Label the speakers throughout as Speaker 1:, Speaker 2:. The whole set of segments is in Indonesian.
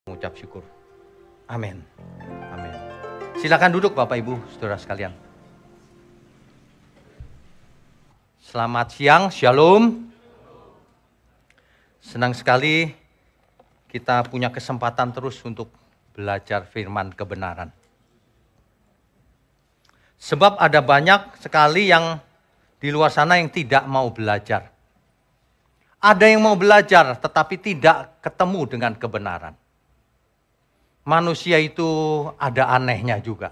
Speaker 1: Mengucap syukur. Amin. Amin. Silakan duduk Bapak Ibu, Saudara sekalian. Selamat siang, Shalom. Senang sekali kita punya kesempatan terus untuk belajar firman kebenaran. Sebab ada banyak sekali yang di luar sana yang tidak mau belajar. Ada yang mau belajar tetapi tidak ketemu dengan kebenaran. Manusia itu ada anehnya juga.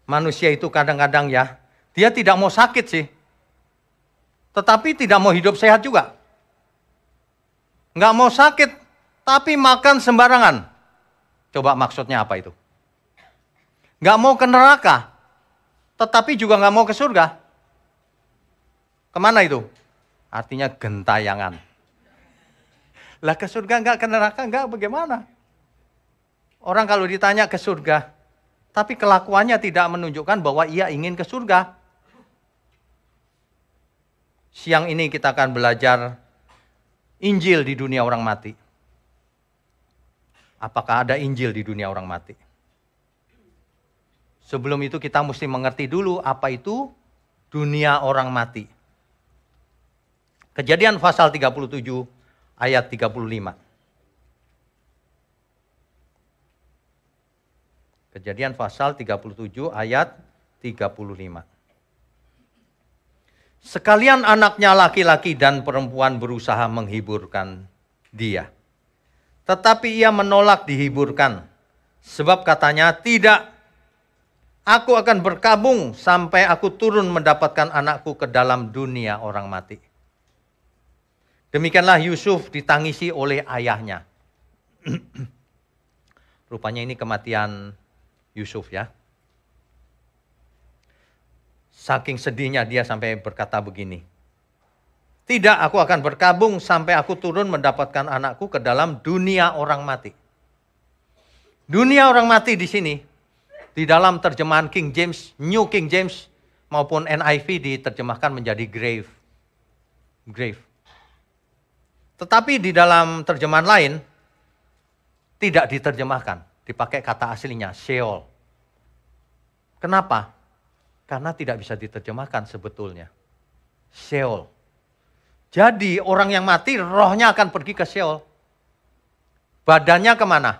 Speaker 1: Manusia itu kadang-kadang ya, dia tidak mau sakit sih. Tetapi tidak mau hidup sehat juga. Nggak mau sakit, tapi makan sembarangan. Coba maksudnya apa itu? Nggak mau ke neraka, tetapi juga nggak mau ke surga. Kemana itu? Artinya gentayangan. Lah ke surga nggak, ke neraka nggak, bagaimana? Orang kalau ditanya ke surga, tapi kelakuannya tidak menunjukkan bahwa ia ingin ke surga. Siang ini kita akan belajar Injil di dunia orang mati. Apakah ada Injil di dunia orang mati? Sebelum itu kita mesti mengerti dulu apa itu dunia orang mati. Kejadian pasal 37 ayat 35. Kejadian pasal 37 ayat 35. Sekalian anaknya laki-laki dan perempuan berusaha menghiburkan dia. Tetapi ia menolak dihiburkan. Sebab katanya, tidak, aku akan berkabung sampai aku turun mendapatkan anakku ke dalam dunia orang mati. Demikianlah Yusuf ditangisi oleh ayahnya. Rupanya ini kematian Yusuf ya. Saking sedihnya dia sampai berkata begini. Tidak, aku akan berkabung sampai aku turun mendapatkan anakku ke dalam dunia orang mati. Dunia orang mati di sini, di dalam terjemahan King James, New King James maupun NIV diterjemahkan menjadi grave. Grave. Tetapi di dalam terjemahan lain tidak diterjemahkan. Dipakai kata aslinya, Sheol. Kenapa? Karena tidak bisa diterjemahkan sebetulnya. Sheol. Jadi orang yang mati rohnya akan pergi ke Sheol. Badannya kemana?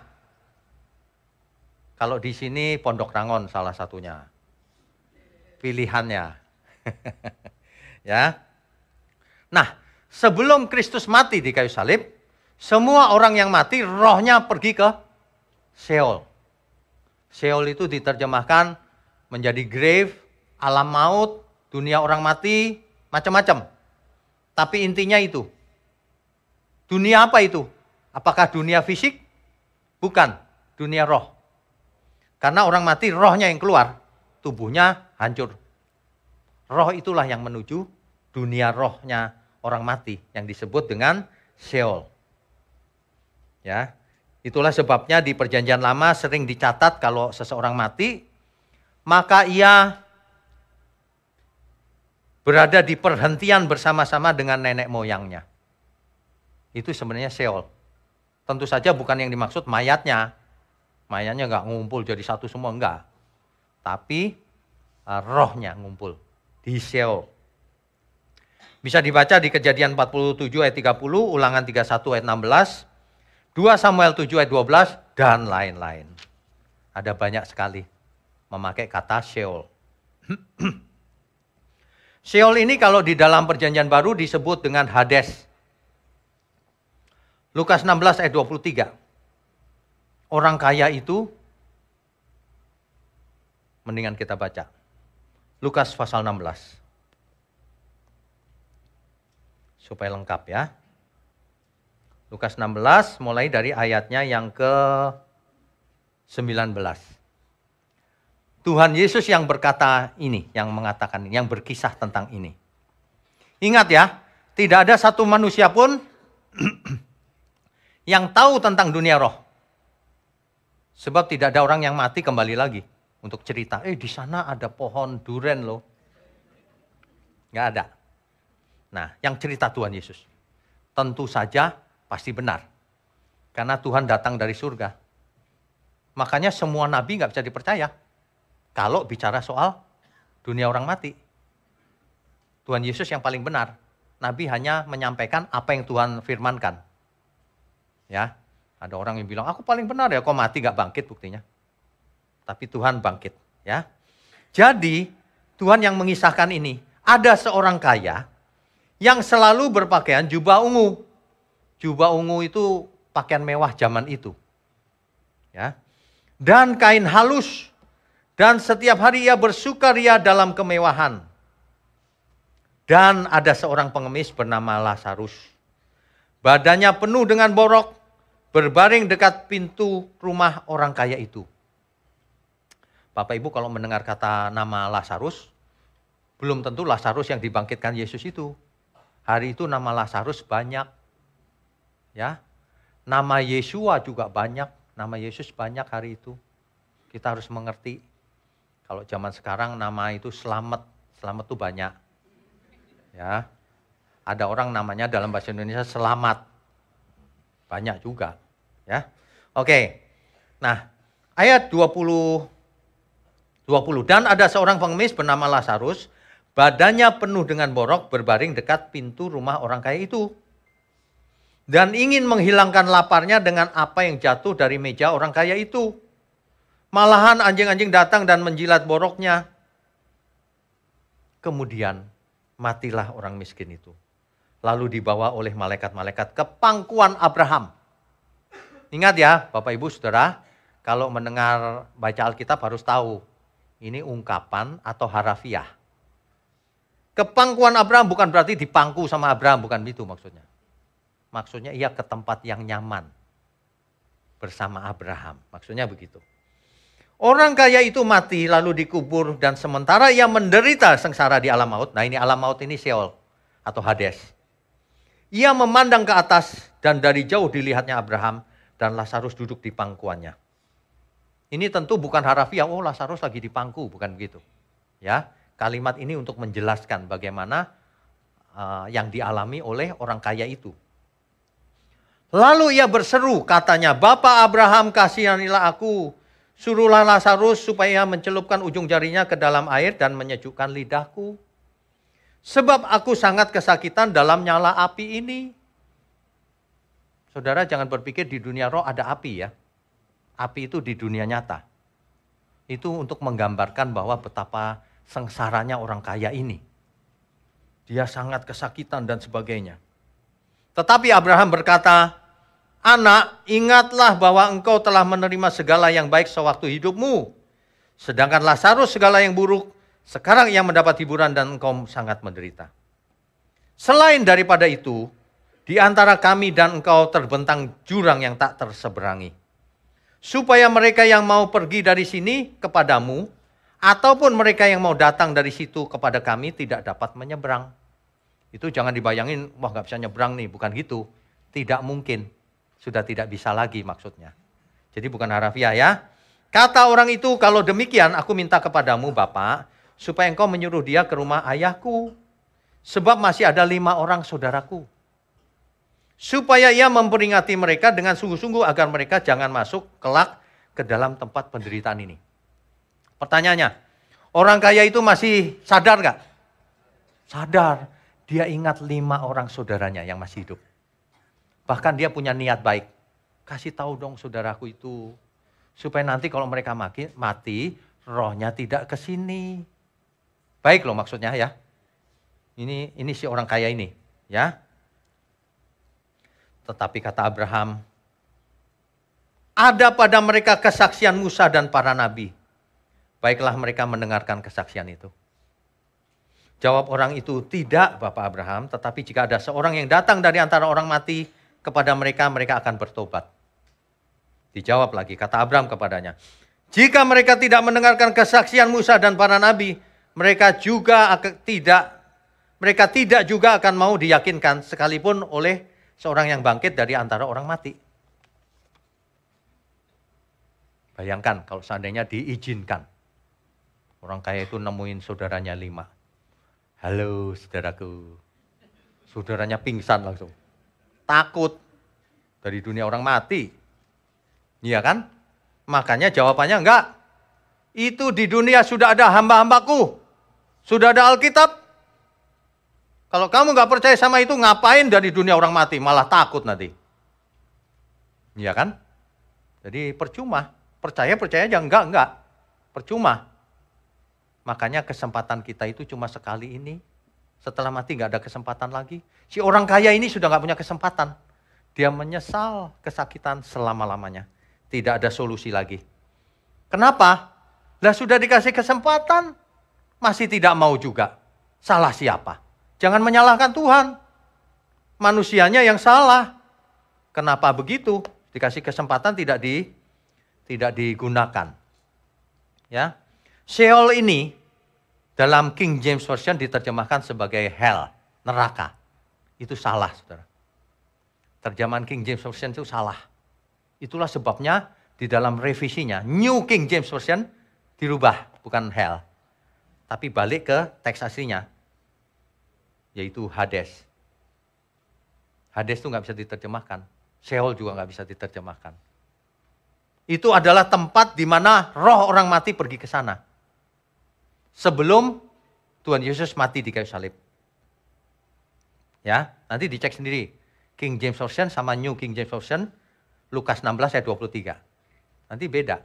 Speaker 1: Kalau di sini Pondok Rangon salah satunya. Pilihannya. Ya. Nah, sebelum Kristus mati di kayu salib, semua orang yang mati rohnya pergi ke Sheol. Sheol itu diterjemahkan menjadi grave, alam maut, dunia orang mati, macam-macam. Tapi intinya itu. Dunia apa itu? Apakah dunia fisik? Bukan, dunia roh. Karena orang mati rohnya yang keluar, tubuhnya hancur. Roh itulah yang menuju dunia rohnya orang mati yang disebut dengan Sheol. Ya. Itulah sebabnya di Perjanjian Lama sering dicatat kalau seseorang mati, maka ia berada di perhentian bersama-sama dengan nenek moyangnya. Itu sebenarnya Sheol. Tentu saja bukan yang dimaksud mayatnya. Mayatnya nggak ngumpul jadi satu semua, enggak. Tapi rohnya ngumpul di Sheol. Bisa dibaca di Kejadian 47 ayat 30, Ulangan 31 ayat 16, 2 Samuel 7 ayat 12, dan lain-lain. Ada banyak sekali memakai kata Sheol. Sheol ini kalau di dalam Perjanjian Baru disebut dengan Hades. Lukas 16 ayat 23. Orang kaya itu, mendingan kita baca. Lukas pasal 16. Supaya lengkap ya. Lukas 16 mulai dari ayatnya yang ke-19. Tuhan Yesus yang berkata ini, yang mengatakan ini, yang berkisah tentang ini. Ingat ya, tidak ada satu manusia pun yang tahu tentang dunia roh. Sebab tidak ada orang yang mati kembali lagi untuk cerita, di sana ada pohon duren loh. Nggak ada. Nah, yang cerita Tuhan Yesus. Tentu saja pasti benar. Karena Tuhan datang dari surga. Makanya semua nabi nggak bisa dipercaya kalau bicara soal dunia orang mati. Tuhan Yesus yang paling benar. Nabi hanya menyampaikan apa yang Tuhan firmankan. Ya, ada orang yang bilang, aku paling benar ya, kok mati nggak bangkit buktinya. Tapi Tuhan bangkit. Ya, jadi Tuhan yang mengisahkan ini. Ada seorang kaya yang selalu berpakaian jubah ungu. Jubah ungu itu pakaian mewah zaman itu. Ya. Dan kain halus. Dan setiap hari ia bersukaria dalam kemewahan. Dan ada seorang pengemis bernama Lazarus. Badannya penuh dengan borok, berbaring dekat pintu rumah orang kaya itu. Bapak Ibu kalau mendengar kata nama Lazarus, belum tentu Lazarus yang dibangkitkan Yesus itu. Hari itu nama Lazarus banyak. Ya. Nama Yesua juga banyak. Nama Yesus banyak hari itu. Kita harus mengerti. Kalau zaman sekarang nama itu selamat. Selamat itu banyak. Ya. Ada orang namanya dalam bahasa Indonesia selamat. Banyak juga. Ya. Oke. Nah, ayat 20. Dan ada seorang pengemis bernama Lazarus, badannya penuh dengan borok, berbaring dekat pintu rumah orang kaya itu. Dan ingin menghilangkan laparnya dengan apa yang jatuh dari meja orang kaya itu. Malahan anjing-anjing datang dan menjilat boroknya. Kemudian matilah orang miskin itu. Lalu dibawa oleh malaikat-malaikat ke pangkuan Abraham. Ingat ya Bapak Ibu Saudara, kalau mendengar baca Alkitab harus tahu. Ini ungkapan atau harafiah. Ke pangkuan Abraham bukan berarti dipangku sama Abraham, bukan itu maksudnya. Maksudnya ia ke tempat yang nyaman bersama Abraham. Maksudnya begitu. Orang kaya itu mati lalu dikubur dan sementara ia menderita sengsara di alam maut. Nah ini alam maut ini Sheol atau Hades. Ia memandang ke atas dan dari jauh dilihatnya Abraham dan Lazarus duduk di pangkuannya. Ini tentu bukan harafiah, oh Lazarus lagi di pangku, bukan begitu. Ya, kalimat ini untuk menjelaskan bagaimana yang dialami oleh orang kaya itu. Lalu ia berseru, katanya, Bapak Abraham kasihanilah aku, suruhlah Lazarus supaya mencelupkan ujung jarinya ke dalam air dan menyejukkan lidahku. Sebab aku sangat kesakitan dalam nyala api ini. Saudara jangan berpikir di dunia roh ada api ya. Api itu di dunia nyata. Itu untuk menggambarkan bahwa betapa sengsaranya orang kaya ini. Dia sangat kesakitan dan sebagainya. Tetapi Abraham berkata, Anak, ingatlah bahwa engkau telah menerima segala yang baik sewaktu hidupmu. Sedangkan Lazarus segala yang buruk, sekarang ia mendapat hiburan dan engkau sangat menderita. Selain daripada itu, di antara kami dan engkau terbentang jurang yang tak terseberangi. Supaya mereka yang mau pergi dari sini kepadamu, ataupun mereka yang mau datang dari situ kepada kami tidak dapat menyeberang. Itu jangan dibayangin, wah gak bisa nyebrang nih, bukan gitu. Tidak mungkin, sudah tidak bisa lagi maksudnya. Jadi bukan harafiah ya. Kata orang itu, kalau demikian aku minta kepadamu Bapak, supaya engkau menyuruh dia ke rumah ayahku. Sebab masih ada 5 orang saudaraku. Supaya ia memperingati mereka dengan sungguh-sungguh agar mereka jangan masuk kelak ke dalam tempat penderitaan ini. Pertanyaannya, orang kaya itu masih sadar gak? Sadar. Dia ingat 5 orang saudaranya yang masih hidup. Bahkan dia punya niat baik. Kasih tahu dong saudaraku itu. Supaya nanti kalau mereka mati, rohnya tidak ke sini. Baik loh maksudnya ya. Ini si orang kaya ini. Ya. Tetapi kata Abraham, ada pada mereka kesaksian Musa dan para nabi. Baiklah mereka mendengarkan kesaksian itu. Jawab orang itu, tidak Bapak Abraham, tetapi jika ada seorang yang datang dari antara orang mati, kepada mereka, mereka akan bertobat. Dijawab lagi, kata Abraham kepadanya, jika mereka tidak mendengarkan kesaksian Musa dan para nabi, mereka tidak juga akan mau diyakinkan sekalipun oleh seorang yang bangkit dari antara orang mati. Bayangkan kalau seandainya diizinkan. Orang kaya itu nemuin saudaranya 5. Halo saudaraku. Saudaranya pingsan langsung. Takut. Dari dunia orang mati. Iya kan? Makanya jawabannya enggak. Itu di dunia sudah ada hamba-hambaku. Sudah ada Alkitab. Kalau kamu nggak percaya sama itu, ngapain dari dunia orang mati? Malah takut nanti. Iya kan? Jadi percuma. Percaya aja. Enggak. Percuma. Makanya kesempatan kita itu cuma sekali ini. Setelah mati nggak ada kesempatan lagi. Si orang kaya ini sudah nggak punya kesempatan. Dia menyesal kesakitan selama-lamanya. Tidak ada solusi lagi. Kenapa? Lah sudah dikasih kesempatan, masih tidak mau juga. Salah siapa? Jangan menyalahkan Tuhan. Manusianya yang salah. Kenapa begitu? Dikasih kesempatan tidak digunakan. Ya. Sheol ini dalam King James Version diterjemahkan sebagai hell, neraka. Itu salah, saudara. Terjemahan King James Version itu salah. Itulah sebabnya di dalam revisinya, New King James Version dirubah, bukan hell. Tapi balik ke teks aslinya, yaitu Hades. Hades itu nggak bisa diterjemahkan. Sheol juga nggak bisa diterjemahkan. Itu adalah tempat di mana roh orang mati pergi ke sana. Sebelum Tuhan Yesus mati di kayu salib. Ya, nanti dicek sendiri. King James Version sama New King James Version, Lukas 16 ayat 23. Nanti beda.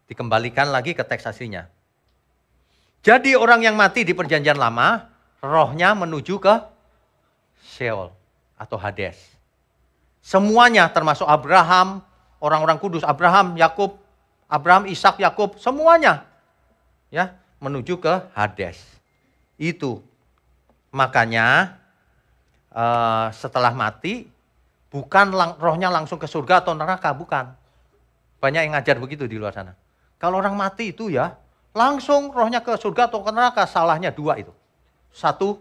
Speaker 1: Dikembalikan lagi ke teks aslinya. Jadi orang yang mati di perjanjian lama, rohnya menuju ke Sheol atau Hades. Semuanya termasuk Abraham, orang-orang kudus, Abraham, Yakub, Abraham, Ishak, Yakub, semuanya. Ya, menuju ke Hades. Itu. Makanya setelah mati, bukan rohnya langsung ke surga atau neraka, bukan. Banyak yang ngajar begitu di luar sana. Kalau orang mati itu ya, langsung rohnya ke surga atau ke neraka. Salahnya dua itu. Satu,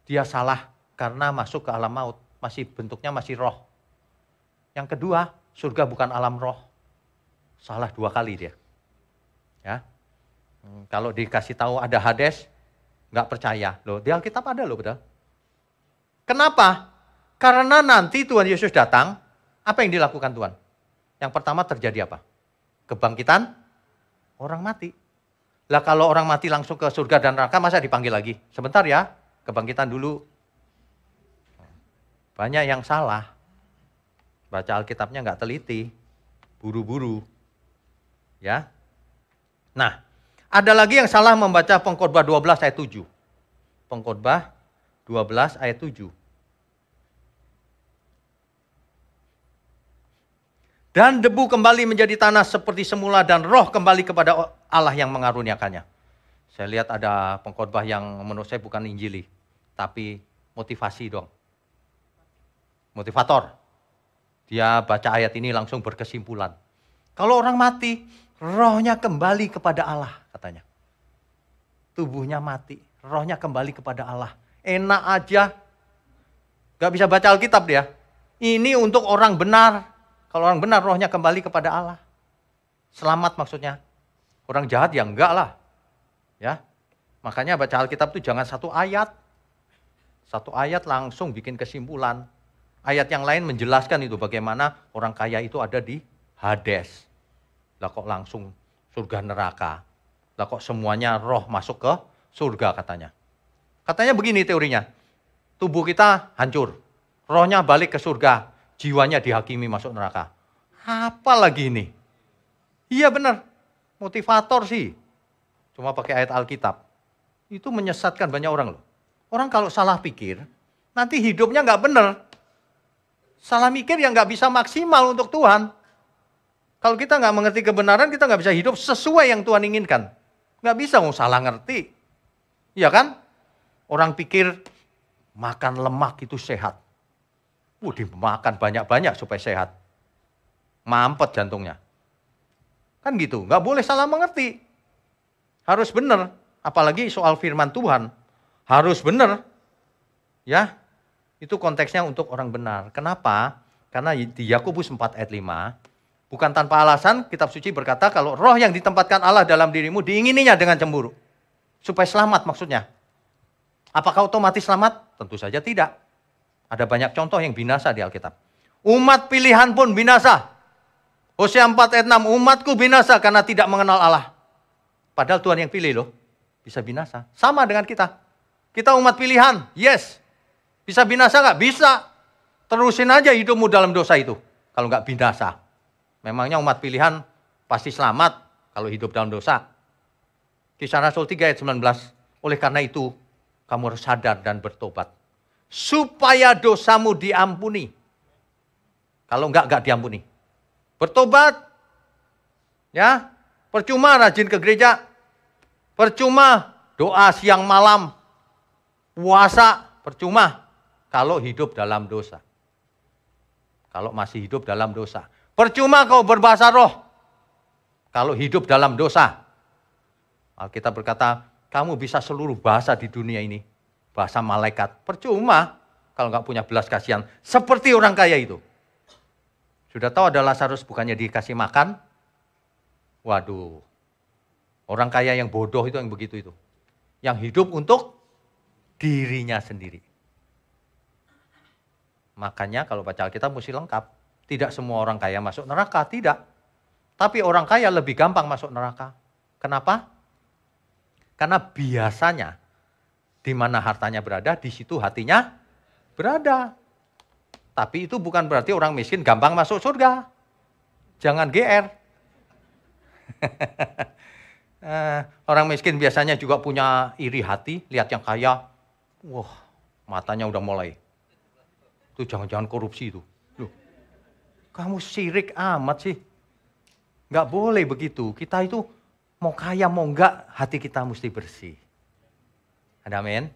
Speaker 1: dia salah karena masuk ke alam maut. Bentuknya masih roh. Yang kedua, surga bukan alam roh. Salah dua kali dia. Ya. Kalau dikasih tahu ada Hades, nggak percaya. Loh, di Alkitab ada loh, betul. Kenapa? Karena nanti Tuhan Yesus datang, apa yang dilakukan Tuhan? Yang pertama terjadi apa? Kebangkitan orang mati. Lah kalau orang mati langsung ke surga dan neraka, masa dipanggil lagi? Sebentar ya, kebangkitan dulu. Banyak yang salah. Baca Alkitabnya nggak teliti, buru-buru. Ya. Nah, ada lagi yang salah membaca Pengkhotbah 12 ayat 7. Pengkhotbah 12 ayat 7. Dan debu kembali menjadi tanah seperti semula dan roh kembali kepada Allah yang mengaruniakannya. Saya lihat ada pengkhotbah yang menurut saya bukan Injili, tapi motivasi dong. Motivator. Dia baca ayat ini langsung berkesimpulan. Kalau orang mati, rohnya kembali kepada Allah, katanya. Tubuhnya mati, rohnya kembali kepada Allah. Enak aja. Gak bisa baca Alkitab dia. Ini untuk orang benar. Kalau orang benar, rohnya kembali kepada Allah. Selamat maksudnya. Orang jahat ya enggak lah. Ya. Makanya baca Alkitab itu jangan satu ayat. Satu ayat langsung bikin kesimpulan. Ayat yang lain menjelaskan itu bagaimana orang kaya itu ada di Hades. Lah kok langsung surga neraka. Lah kok semuanya roh masuk ke surga katanya. Katanya begini teorinya. Tubuh kita hancur. Rohnya balik ke surga. Jiwanya dihakimi masuk neraka. Apa lagi ini? Iya benar. Motivator sih. Cuma pakai ayat Alkitab. Itu menyesatkan banyak orang loh. Orang kalau salah pikir, nanti hidupnya nggak benar. Salah mikir yang nggak bisa maksimal untuk Tuhan. Kalau kita nggak mengerti kebenaran, kita nggak bisa hidup sesuai yang Tuhan inginkan. Nggak bisa, salah ngerti. Iya kan? Orang pikir makan lemak itu sehat. Dimakan banyak-banyak supaya sehat. Mampet jantungnya. Kan gitu, nggak boleh salah mengerti. Harus benar, apalagi soal firman Tuhan. Harus benar. Ya, itu konteksnya untuk orang benar. Kenapa? Karena di Yakobus 4 ayat 5, bukan tanpa alasan kitab suci berkata kalau roh yang ditempatkan Allah dalam dirimu diingininya dengan cemburu. Supaya selamat maksudnya. Apakah otomatis selamat? Tentu saja tidak. Ada banyak contoh yang binasa di Alkitab. Umat pilihan pun binasa. Hosea 4 ayat 6, umatku binasa karena tidak mengenal Allah. Padahal Tuhan yang pilih loh, bisa binasa. Sama dengan kita. Kita umat pilihan, yes. Bisa binasa nggak? Bisa. Terusin aja hidupmu dalam dosa itu. Kalau nggak binasa. Memangnya umat pilihan pasti selamat kalau hidup dalam dosa. Kisah Rasul 3 ayat 19. Oleh karena itu, kamu harus sadar dan bertobat. Supaya dosamu diampuni. Kalau enggak diampuni. Bertobat. Ya, percuma rajin ke gereja. Percuma doa siang malam. Puasa, percuma. Kalau hidup dalam dosa. Kalau masih hidup dalam dosa. Percuma kau berbahasa roh. Kalau hidup dalam dosa. Alkitab berkata, kamu bisa seluruh bahasa di dunia ini. Bahasa malaikat. Percuma kalau nggak punya belas kasihan. Seperti orang kaya itu. Sudah tahu ada Lazarus bukannya dikasih makan? Waduh. Orang kaya yang bodoh itu yang begitu itu. Yang hidup untuk dirinya sendiri. Makanya kalau baca Alkitab mesti lengkap. Tidak semua orang kaya masuk neraka, tidak. Tapi orang kaya lebih gampang masuk neraka. Kenapa? Karena biasanya di mana hartanya berada, di situ hatinya berada. Tapi itu bukan berarti orang miskin gampang masuk surga. Jangan GR. Orang miskin biasanya juga punya iri hati, lihat yang kaya, wah matanya udah mulai. Itu jangan-jangan korupsi itu. Loh, kamu sirik amat sih. Nggak boleh begitu. Kita itu mau kaya mau enggak, hati kita mesti bersih. Ada amin?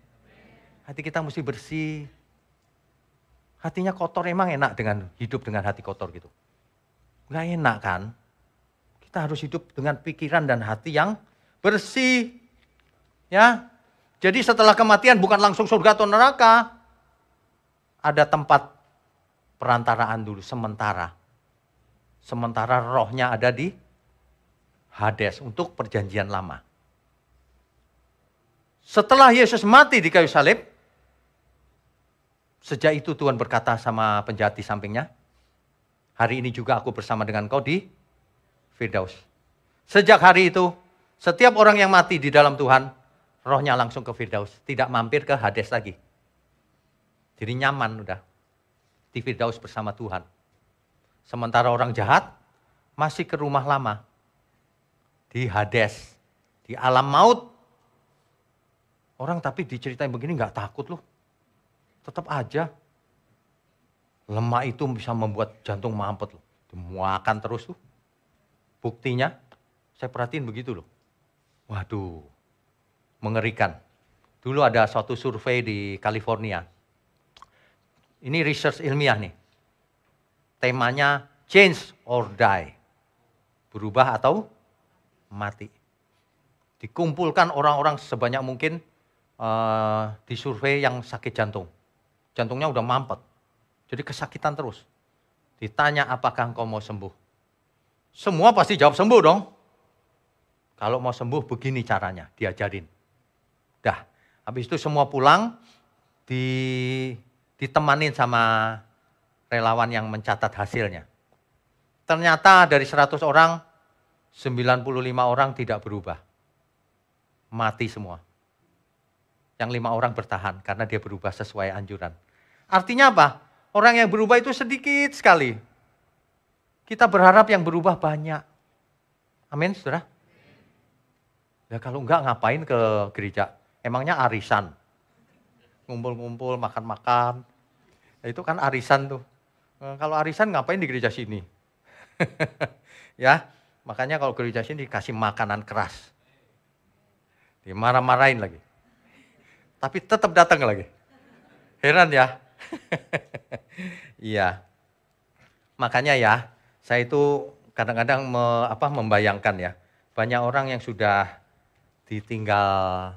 Speaker 1: Hati kita mesti bersih. Hatinya kotor emang enak dengan hidup dengan hati kotor gitu. Enggak enak kan? Kita harus hidup dengan pikiran dan hati yang bersih. Ya. Jadi setelah kematian bukan langsung surga atau neraka. Ada tempat perantaraan dulu sementara. Sementara rohnya ada di Hades untuk perjanjian lama. Setelah Yesus mati di kayu salib, sejak itu Tuhan berkata sama penjahat di sampingnya, hari ini juga aku bersama dengan kau di Firdaus. Sejak hari itu, setiap orang yang mati di dalam Tuhan, rohnya langsung ke Firdaus, tidak mampir ke Hades lagi. Jadi nyaman udah di Firdaus bersama Tuhan. Sementara orang jahat masih ke rumah lama. Di Hades, di alam maut. Orang tapi diceritain begini nggak takut loh. Tetap aja. Lemak itu bisa membuat jantung mampet loh. Dimuakan terus tuh. Buktinya, saya perhatiin begitu loh. Waduh, mengerikan. Dulu ada suatu survei di California. Ini research ilmiah nih. Temanya change or die. Berubah atau mati. Dikumpulkan orang-orang sebanyak mungkin di survei yang sakit jantung. Jantungnya udah mampet. Jadi kesakitan terus. Ditanya apakah engkau mau sembuh. Semua pasti jawab sembuh dong. Kalau mau sembuh begini caranya, diajarin. Dah, habis itu semua pulang ditemanin sama relawan yang mencatat hasilnya. Ternyata dari 100 orang, 95 orang tidak berubah. Mati semua. Yang 5 orang bertahan karena dia berubah sesuai anjuran. Artinya apa? Orang yang berubah itu sedikit sekali. Kita berharap yang berubah banyak. Amin, saudara? Ya kalau enggak ngapain ke gereja? Emangnya arisan? Ngumpul-ngumpul, makan-makan. Itu kan arisan tuh. Kalau arisan ngapain di gereja sini? Ya, makanya kalau gereja sini dikasih makanan keras. Dimarah-marahin lagi. Tapi tetap datang lagi. Heran ya. Iya. Makanya ya, saya itu kadang-kadang membayangkan ya. Banyak orang yang sudah ditinggal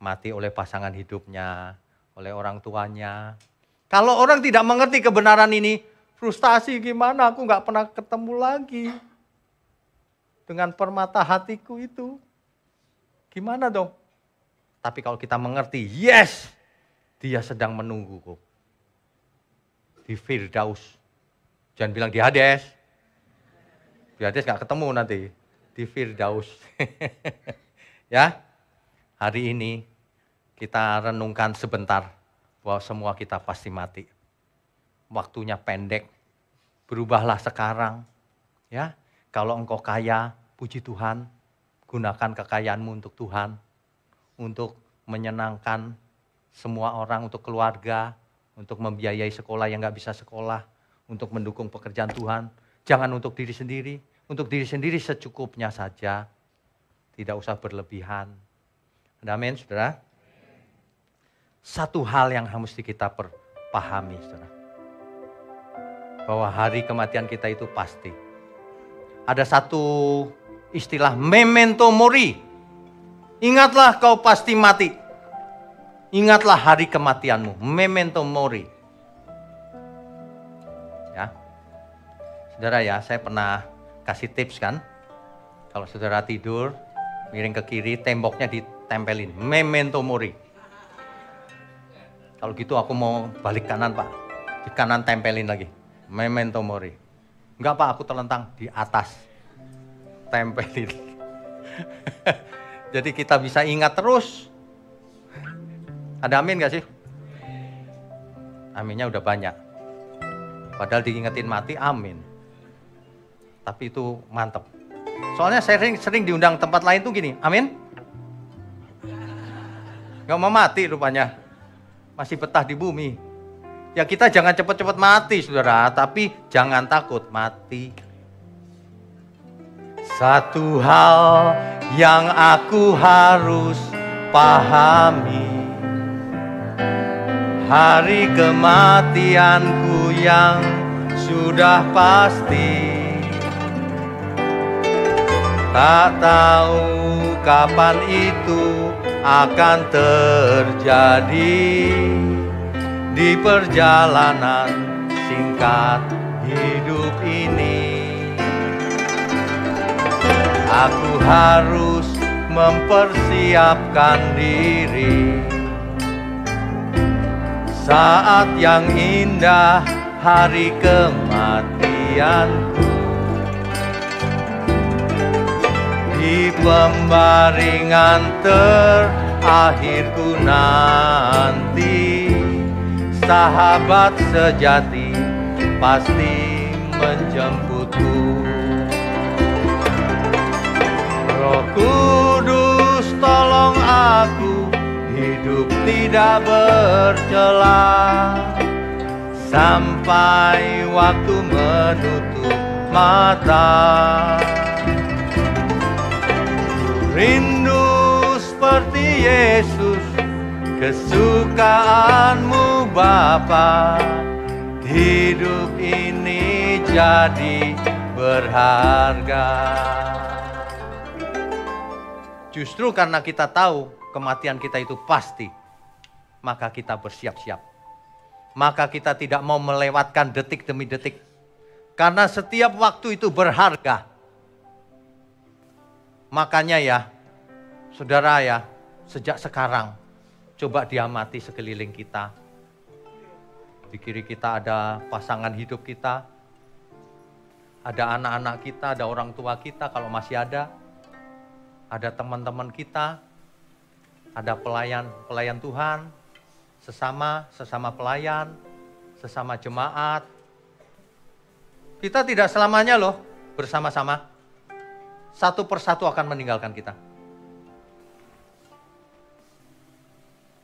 Speaker 1: mati oleh pasangan hidupnya, oleh orang tuanya. Kalau orang tidak mengerti kebenaran ini, frustasi gimana, aku nggak pernah ketemu lagi. Dengan permata hatiku itu. Gimana dong? Tapi kalau kita mengerti, yes, dia sedang menungguku. Di Firdaus. Jangan bilang di Hades. Di Hades nggak ketemu nanti. Di Firdaus. Ya, hari ini kita renungkan sebentar bahwa semua kita pasti mati. Waktunya pendek. Berubahlah sekarang. Ya, kalau engkau kaya, puji Tuhan. Gunakan kekayaanmu untuk Tuhan. Untuk menyenangkan semua orang, untuk keluarga. Untuk membiayai sekolah yang nggak bisa sekolah. Untuk mendukung pekerjaan Tuhan. Jangan untuk diri sendiri. Untuk diri sendiri secukupnya saja. Tidak usah berlebihan. Amin, saudara. Satu hal yang mesti kita pahami, saudara. Bahwa hari kematian kita itu pasti. Ada satu istilah memento mori. Ingatlah kau pasti mati. Ingatlah hari kematianmu. Memento mori. Ya. Saudara ya, saya pernah kasih tips kan. Kalau saudara tidur, miring ke kiri, temboknya ditempelin. Memento mori. Kalau gitu aku mau balik kanan, Pak. Di kanan tempelin lagi. Memento mori. Enggak, Pak, aku terlentang di atas. Tempelin. Jadi kita bisa ingat terus. Ada amin gak sih? Aminnya udah banyak. Padahal diingetin mati, amin. Tapi itu mantep. Soalnya sering diundang tempat lain tuh gini, amin? Gak mau mati rupanya. Masih betah di bumi. Ya kita jangan cepat-cepat mati, saudara. Tapi jangan takut mati. Satu hal yang aku harus pahami. Hari kematianku yang sudah pasti. Tak tahu kapan itu akan terjadi di perjalanan singkat hidup ini. Aku harus mempersiapkan diri. Saat yang indah hari kematianku. Di pembaringan terakhirku nanti, sahabat sejati pasti menjemputku. Roh Kudus tolong aku hidup tidak bercela sampai waktu menutup mata. Rindu seperti Yesus, kesukaanmu Bapa. Hidup ini jadi berharga. Justru karena kita tahu kematian kita itu pasti, maka kita bersiap-siap. Maka kita tidak mau melewatkan detik demi detik. Karena setiap waktu itu berharga. Makanya ya, saudara ya, sejak sekarang coba diamati sekeliling kita. Di kiri kita ada pasangan hidup kita, ada anak-anak kita, ada orang tua kita kalau masih ada teman-teman kita, ada pelayan Tuhan, sesama pelayan, sesama jemaat. Kita tidak selamanya loh bersama-sama. Satu persatu akan meninggalkan kita.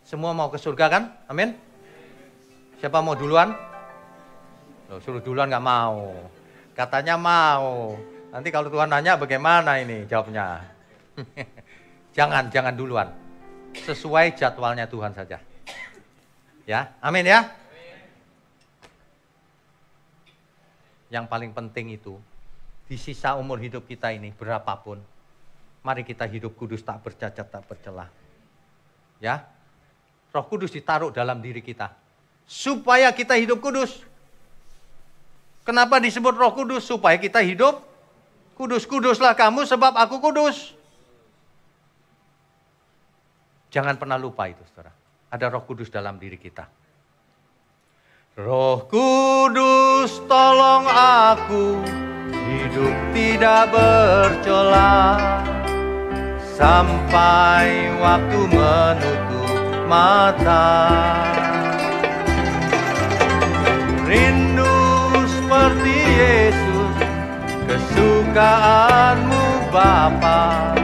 Speaker 1: Semua mau ke surga kan? Amin. Siapa mau duluan? Loh, suruh duluan gak mau. Katanya mau. Nanti kalau Tuhan nanya bagaimana ini jawabnya. Jangan duluan. Sesuai jadwalnya Tuhan saja. Ya, amin ya. Yang paling penting itu, di sisa umur hidup kita ini berapapun, mari kita hidup kudus, tak bercacat, tak bercela. Ya, Roh Kudus ditaruh dalam diri kita, supaya kita hidup kudus. Kenapa disebut Roh Kudus? Supaya kita hidup kudus. Kuduslah kamu sebab aku kudus. Jangan pernah lupa itu, saudara. Ada Roh Kudus dalam diri kita. Roh Kudus tolong aku, hidup tidak bercela, sampai waktu menutup mata. Rindu seperti Yesus, kesukaanmu Bapa,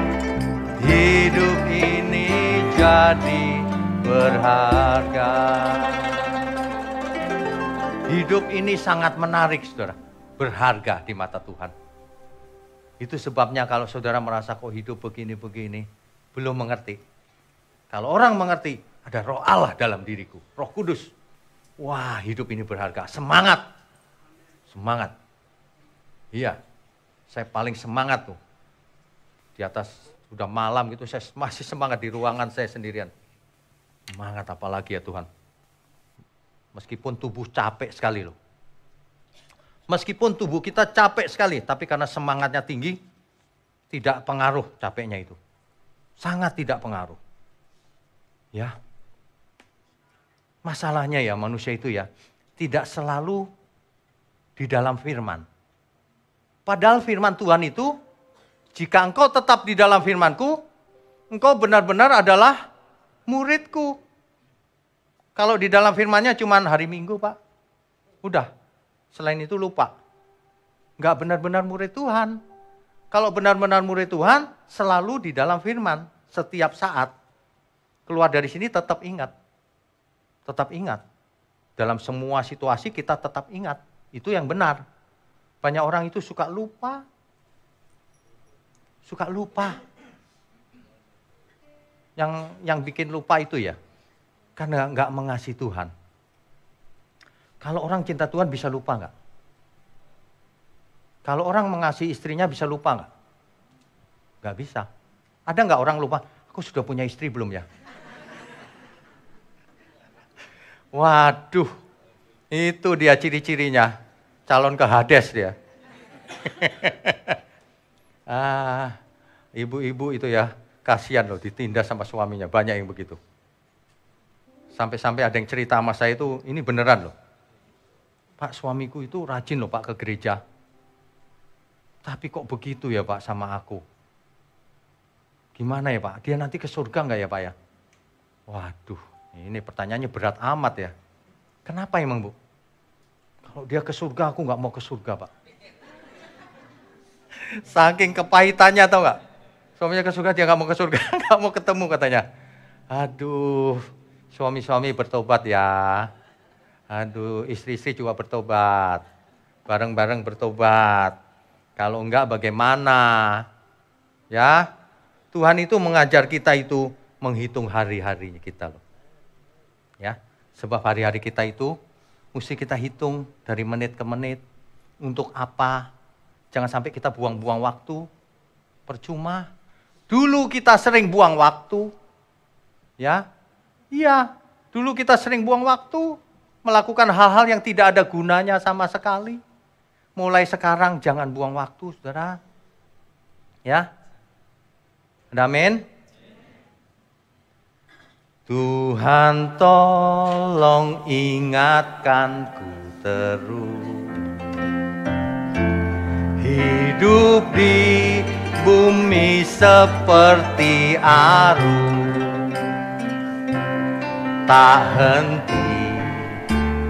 Speaker 1: hidup ini jadi berharga. Hidup ini sangat menarik, saudara. Berharga di mata Tuhan. Itu sebabnya kalau saudara merasa kok hidup begini-begini, belum mengerti. Kalau orang mengerti, ada roh Allah dalam diriku, Roh Kudus. Wah, hidup ini berharga. Semangat. Semangat. Iya, saya paling semangat tuh. Di atas, udah malam gitu, saya masih semangat di ruangan saya sendirian. Semangat apalagi ya Tuhan. Meskipun tubuh capek sekali loh. Meskipun tubuh kita capek sekali, tapi karena semangatnya tinggi, tidak pengaruh capeknya itu. Sangat tidak pengaruh. Ya. Masalahnya ya manusia itu ya, tidak selalu di dalam firman. Padahal firman Tuhan itu, jika engkau tetap di dalam firman-Ku, engkau benar-benar adalah murid-Ku. Kalau di dalam firman-Nya cuma hari Minggu, Pak. Udah, selain itu lupa. Enggak benar-benar murid Tuhan. Kalau benar-benar murid Tuhan, selalu di dalam firman. Setiap saat. Keluar dari sini tetap ingat. Tetap ingat. Dalam semua situasi kita tetap ingat. Itu yang benar. Banyak orang itu suka lupa. Suka lupa. Yang bikin lupa itu ya, karena nggak mengasihi Tuhan. Kalau orang cinta Tuhan bisa lupa nggak? Kalau orang mengasihi istrinya bisa lupa nggak? Nggak bisa. Ada nggak orang lupa, aku sudah punya istri belum ya? Waduh, itu dia ciri-cirinya. Calon ke Hades dia. Ibu-ibu itu ya, kasihan loh ditindas sama suaminya. Banyak yang begitu. Sampai-sampai ada yang cerita sama saya itu, ini beneran loh. Pak, suamiku itu rajin loh Pak ke gereja. Tapi kok begitu ya Pak sama aku? Gimana ya Pak? Dia nanti ke surga nggak ya Pak ya? Waduh, ini pertanyaannya berat amat ya. Kenapa emang Bu? Kalau dia ke surga, aku nggak mau ke surga Pak. Saking kepahitannya tau nggak? Suaminya ke surga, dia nggak mau ke surga, nggak mau ketemu katanya. Aduh, suami-suami bertobat ya. Aduh, istri-istri juga bertobat. Bareng-bareng bertobat. Kalau enggak bagaimana? Ya, Tuhan itu mengajar kita itu menghitung hari-harinya kita loh. Ya, sebab hari-hari kita itu mesti kita hitung dari menit ke menit. Untuk apa? Jangan sampai kita buang-buang waktu. Percuma. Dulu kita sering buang waktu. Ya, iya. Dulu kita sering buang waktu. Melakukan hal-hal yang tidak ada gunanya sama sekali. Mulai sekarang jangan buang waktu, saudara. Ya. Amin. Tuhan tolong ingatkanku terus. Hidup di bumi seperti arus, tak henti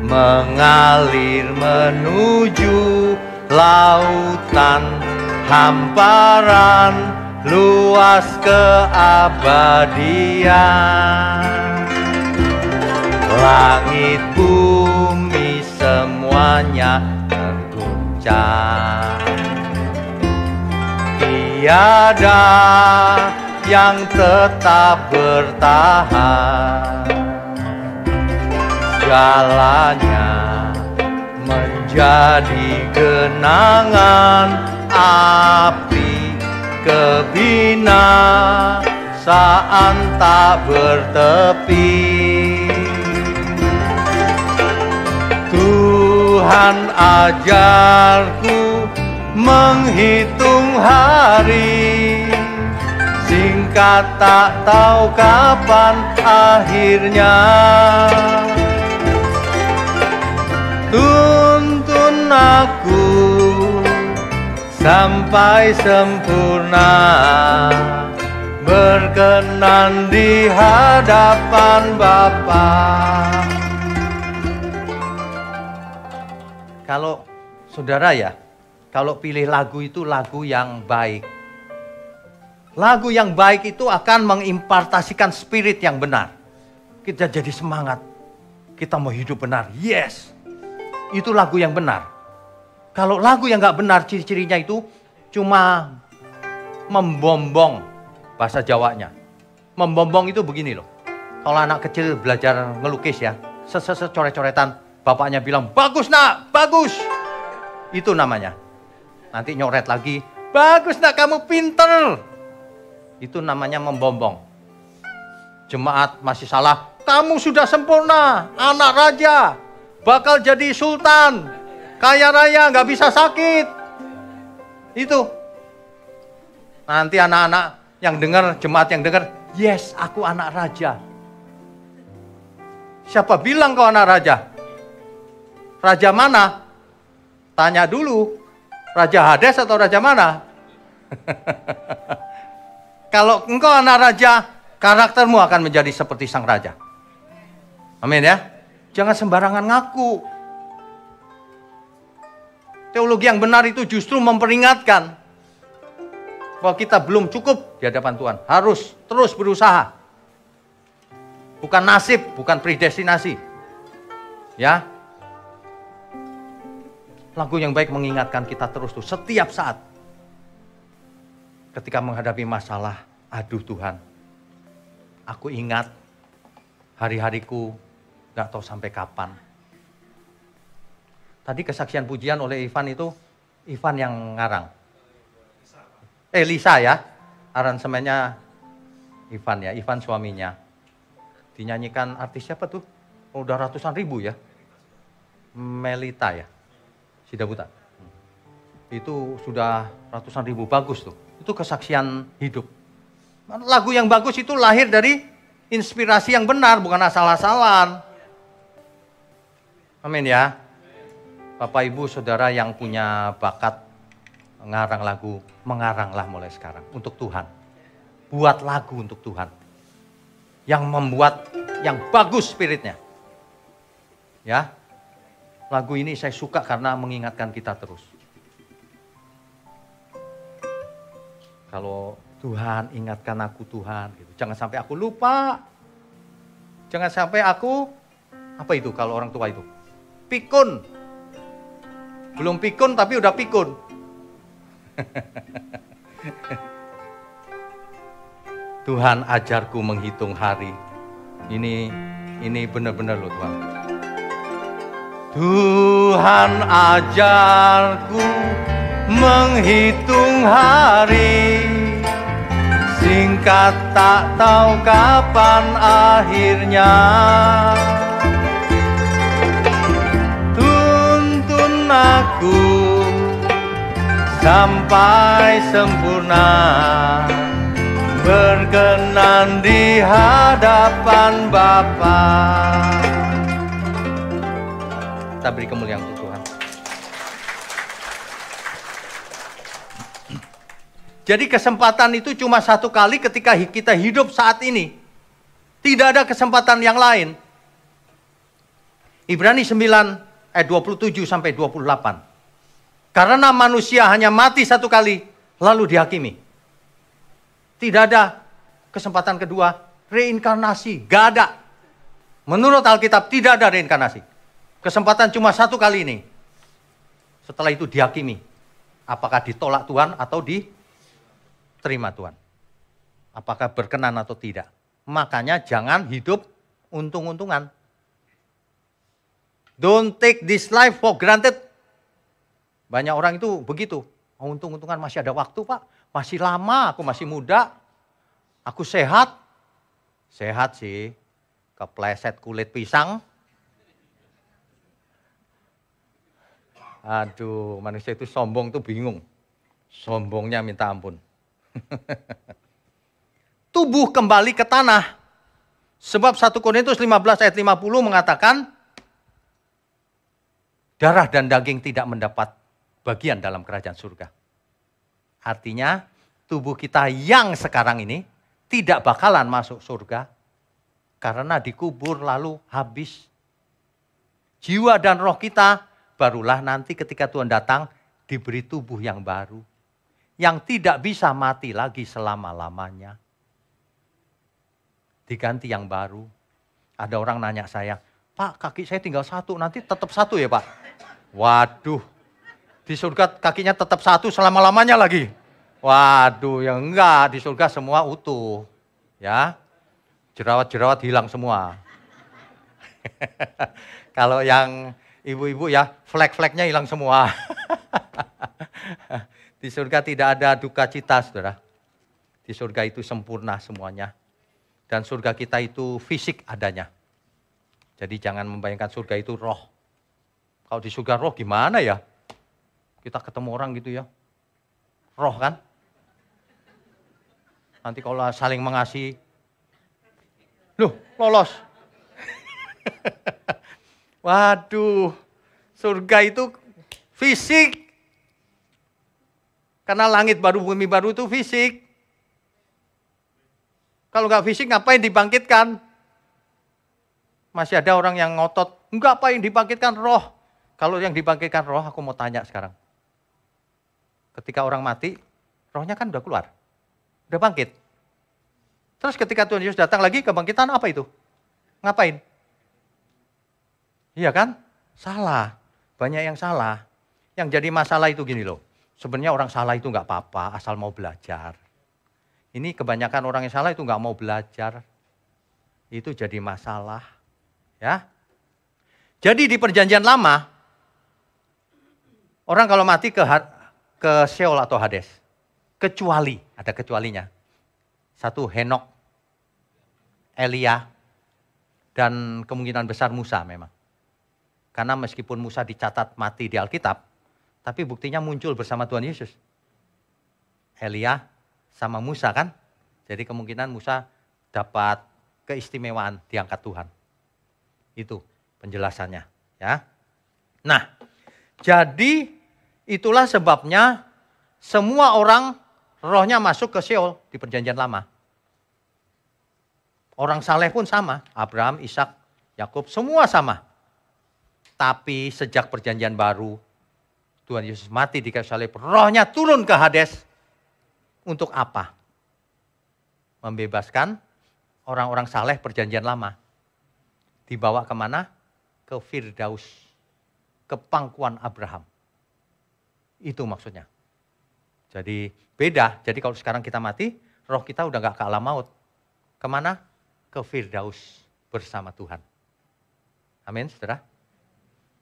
Speaker 1: mengalir menuju lautan hamparan luas keabadian. Langit bumi semuanya terguncang. Tiada yang tetap bertahan. Segalanya menjadi genangan api, kebinasaan tak bertepi. Tuhan ajarku menghitung hari, singkat tak tahu kapan akhirnya. Tuntun aku sampai sempurna, berkenan di hadapan Bapa. Kalau saudara ya, kalau pilih lagu itu lagu yang baik. Lagu yang baik itu akan mengimpartasikan spirit yang benar. Kita jadi semangat. Kita mau hidup benar. Yes. Itu lagu yang benar. Kalau lagu yang gak benar, ciri-cirinya itu cuma membombong. Bahasa Jawanya. Membombong itu begini loh. Kalau anak kecil belajar ngelukis ya, coret-coretan, bapaknya bilang, bagus nak, bagus. Itu namanya. Nanti nyoret lagi, bagus nak, kamu pinter. Itu namanya membombong. Jemaat masih salah, kamu sudah sempurna, anak raja, bakal jadi sultan, kaya raya, gak bisa sakit. Itu. Nanti anak-anak yang dengar, jemaat yang dengar, yes, aku anak raja. Siapa bilang kau anak raja? Raja mana? Tanya dulu, Raja Hades atau raja mana? Kalau engkau anak raja, karaktermu akan menjadi seperti sang raja. Amin ya. Jangan sembarangan ngaku. Teologi yang benar itu justru memperingatkan bahwa kita belum cukup di hadapan Tuhan. Harus terus berusaha. Bukan nasib, bukan predestinasi. Ya. Lagu yang baik mengingatkan kita terus tuh setiap saat. Ketika menghadapi masalah, aduh Tuhan, aku ingat hari-hariku gak tahu sampai kapan. Tadi kesaksian pujian oleh Ivan itu, Ivan yang ngarang. Lisa ya, aransemennya Ivan ya, Ivan suaminya. Dinyanyikan artis siapa tuh? Udah ratusan ribu ya. Melita ya. Sidabuta. Itu sudah ratusan ribu, bagus tuh. Itu kesaksian hidup. Lagu yang bagus itu lahir dari inspirasi yang benar, bukan asal-asalan. Amin ya. Bapak Ibu Saudara yang punya bakat mengarang lagu, mengaranglah mulai sekarang untuk Tuhan. Buat lagu untuk Tuhan. Yang membuat yang bagus spiritnya. Ya. Lagu ini saya suka karena mengingatkan kita terus. Kalau Tuhan, ingatkan aku Tuhan. Gitu. Jangan sampai aku lupa. Jangan sampai aku, apa itu kalau orang tua itu? Pikun. Belum pikun tapi udah pikun. Tuhan ajarku menghitung hari. Ini benar-benar loh Tuhan. Tuhan ajarku menghitung hari, singkat tak tahu kapan akhirnya. Tuntun aku sampai sempurna, berkenan di hadapan Bapa. Kita beri kemuliaan untuk Tuhan. Jadi kesempatan itu cuma satu kali ketika kita hidup saat ini. Tidak ada kesempatan yang lain. Ibrani 9 ayat 27 sampai 28. Karena manusia hanya mati satu kali, lalu dihakimi. Tidak ada kesempatan kedua, reinkarnasi, gak ada. Menurut Alkitab tidak ada reinkarnasi. Kesempatan cuma satu kali ini. Setelah itu dihakimi. Apakah ditolak Tuhan atau diterima Tuhan. Apakah berkenan atau tidak. Makanya jangan hidup untung-untungan. Don't take this life for granted. Banyak orang itu begitu. Oh, untung-untungan masih ada waktu Pak. Masih lama, aku masih muda. Aku sehat. Sehat sih. Kepleset kulit pisang. Aduh, manusia itu sombong tuh bingung. Sombongnya minta ampun. Tubuh kembali ke tanah. Sebab 1 Korintus 15 ayat 50 mengatakan, darah dan daging tidak mendapat bagian dalam kerajaan surga. Artinya tubuh kita yang sekarang ini tidak bakalan masuk surga karena dikubur lalu habis. Jiwa dan roh kita barulah nanti ketika Tuhan datang diberi tubuh yang baru. Yang tidak bisa mati lagi selama-lamanya. Diganti yang baru. Ada orang nanya saya, Pak kaki saya tinggal satu, nanti tetap satu ya Pak? Waduh, di surga kakinya tetap satu selama-lamanya lagi. Waduh, ya enggak, di surga semua utuh. Ya, jerawat-jerawat hilang semua. Kalau yang ibu-ibu ya, flek-fleknya hilang semua. Di surga tidak ada duka cita, saudara. Di surga itu sempurna semuanya. Dan surga kita itu fisik adanya. Jadi jangan membayangkan surga itu roh. Kalau di surga roh gimana ya? Kita ketemu orang gitu ya. Roh kan? Nanti kalau saling mengasihi. Loh, lolos. Waduh, surga itu fisik. Karena langit baru, bumi baru itu fisik. Kalau nggak fisik ngapain dibangkitkan? Masih ada orang yang ngotot, enggak apa yang dibangkitkan roh. Kalau yang dibangkitkan roh, aku mau tanya sekarang. Ketika orang mati, rohnya kan udah keluar. Udah bangkit. Terus ketika Tuhan Yesus datang lagi, kebangkitan apa itu? Ngapain? Iya kan? Salah. Banyak yang salah. Yang jadi masalah itu gini loh. Sebenarnya orang salah itu nggak apa-apa, asal mau belajar. Ini kebanyakan orang yang salah itu nggak mau belajar. Itu jadi masalah. Ya. Jadi di perjanjian lama, orang kalau mati ke Sheol atau Hades. Kecuali, ada kecualinya. Satu Henok, Elia, dan kemungkinan besar Musa memang. Karena meskipun Musa dicatat mati di Alkitab, tapi buktinya muncul bersama Tuhan Yesus. Elia sama Musa kan? Jadi kemungkinan Musa dapat keistimewaan diangkat Tuhan. Itu penjelasannya. Ya. Nah, jadi itulah sebabnya semua orang rohnya masuk ke Sheol di perjanjian lama. Orang saleh pun sama, Abraham, Ishak, Yakub, semua sama. Tapi sejak perjanjian baru, Tuhan Yesus mati di kayu salib, rohnya turun ke Hades. Untuk apa? Membebaskan orang-orang saleh perjanjian lama. Dibawa kemana? Ke Firdaus, ke pangkuan Abraham. Itu maksudnya. Jadi beda, jadi kalau sekarang kita mati, roh kita udah gak ke alam maut. Kemana? Ke Firdaus bersama Tuhan. Amin, saudara.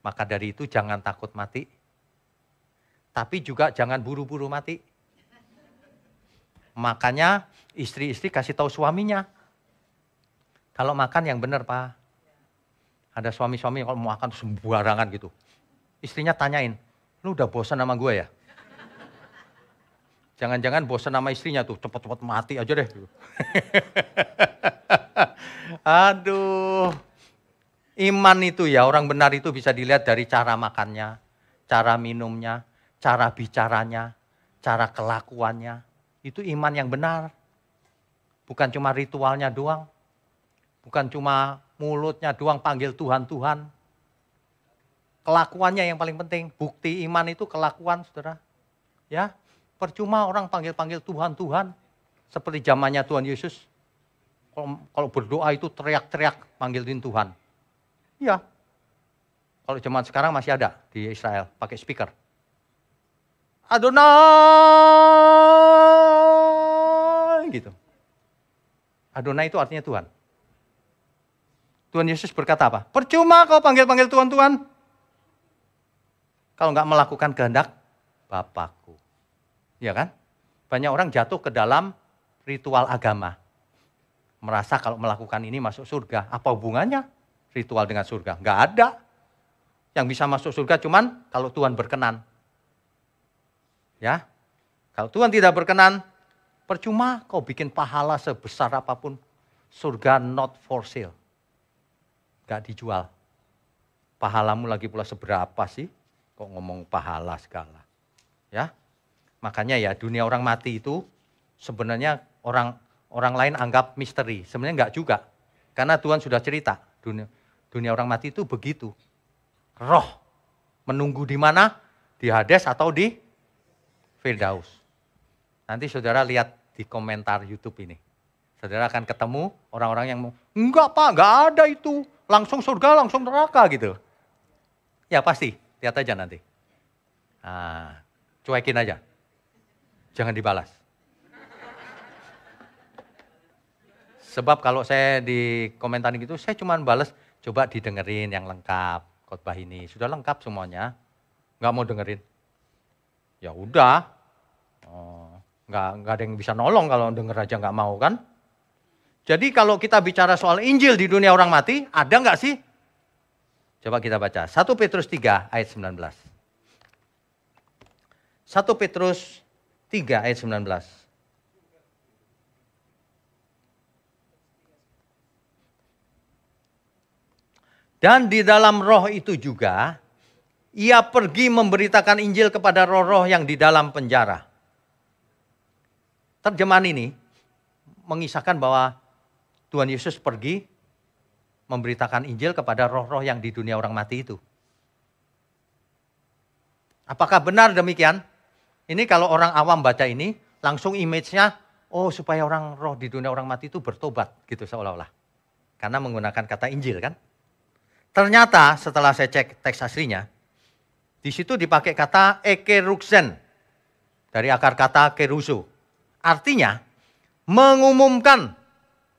Speaker 1: Maka dari itu jangan takut mati. Tapi juga jangan buru-buru mati. Makanya istri-istri kasih tahu suaminya. Kalau makan yang benar Pak. Ada suami-suami kalau mau makan sembarangan gitu. Istrinya tanyain, lu udah bosan sama gue ya? Jangan-jangan bosan sama istrinya tuh, cepet-cepet mati aja deh. Aduh. Iman itu ya, orang benar itu bisa dilihat dari cara makannya, cara minumnya, cara bicaranya, cara kelakuannya. Itu iman yang benar. Bukan cuma ritualnya doang. Bukan cuma mulutnya doang panggil Tuhan, Tuhan. Kelakuannya yang paling penting. Bukti iman itu kelakuan, saudara. Ya, percuma orang panggil-panggil Tuhan, Tuhan. Seperti zamannya Tuhan Yesus. Kalau berdoa itu teriak-teriak panggilin Tuhan. Iya. Kalau zaman sekarang masih ada di Israel, pakai speaker. Adonai gitu. Adonai itu artinya Tuhan. Tuhan Yesus berkata apa? Percuma kau panggil-panggil Tuhan, Tuhan. Kalau nggak melakukan kehendak Bapakku. Iya kan? Banyak orang jatuh ke dalam ritual agama. Merasa kalau melakukan ini masuk surga. Apa hubungannya ritual dengan surga? Nggak ada. Yang bisa masuk surga cuman kalau Tuhan berkenan. Ya, kalau Tuhan tidak berkenan, percuma kau bikin pahala sebesar apapun. Surga not for sale. Nggak dijual. Pahalamu lagi pula seberapa sih? Kok ngomong pahala segala. Ya, makanya ya dunia orang mati itu sebenarnya orang lain anggap misteri. Sebenarnya enggak juga. Karena Tuhan sudah cerita, dunia orang mati itu begitu. Roh menunggu di mana? Di Hades atau di Firdaus. Nanti saudara lihat di komentar YouTube ini. Saudara akan ketemu orang-orang yang enggak Pak, enggak ada itu. Langsung surga, langsung neraka gitu. Ya pasti, lihat aja nanti. Nah, cuekin aja. Jangan dibalas. Sebab kalau saya di komentarin gitu, saya cuma balas, coba didengerin yang lengkap khotbah ini. Sudah lengkap semuanya, nggak mau dengerin. Ya udah, nggak ada yang bisa nolong kalau denger aja nggak mau kan. Jadi kalau kita bicara soal Injil di dunia orang mati, ada nggak sih? Coba kita baca, 1 Petrus 3 ayat 19. 1 Petrus 3 ayat 19. Dan di dalam roh itu juga, ia pergi memberitakan Injil kepada roh-roh yang di dalam penjara. Terjemahan ini mengisahkan bahwa Tuhan Yesus pergi memberitakan Injil kepada roh-roh yang di dunia orang mati itu. Apakah benar demikian? Ini kalau orang awam baca ini, langsung image-nya, oh supaya orang roh di dunia orang mati itu bertobat gitu seolah-olah. Karena menggunakan kata Injil kan. Ternyata setelah saya cek teks aslinya, di situ dipakai kata ekeruxen, dari akar kata keruso. Artinya, mengumumkan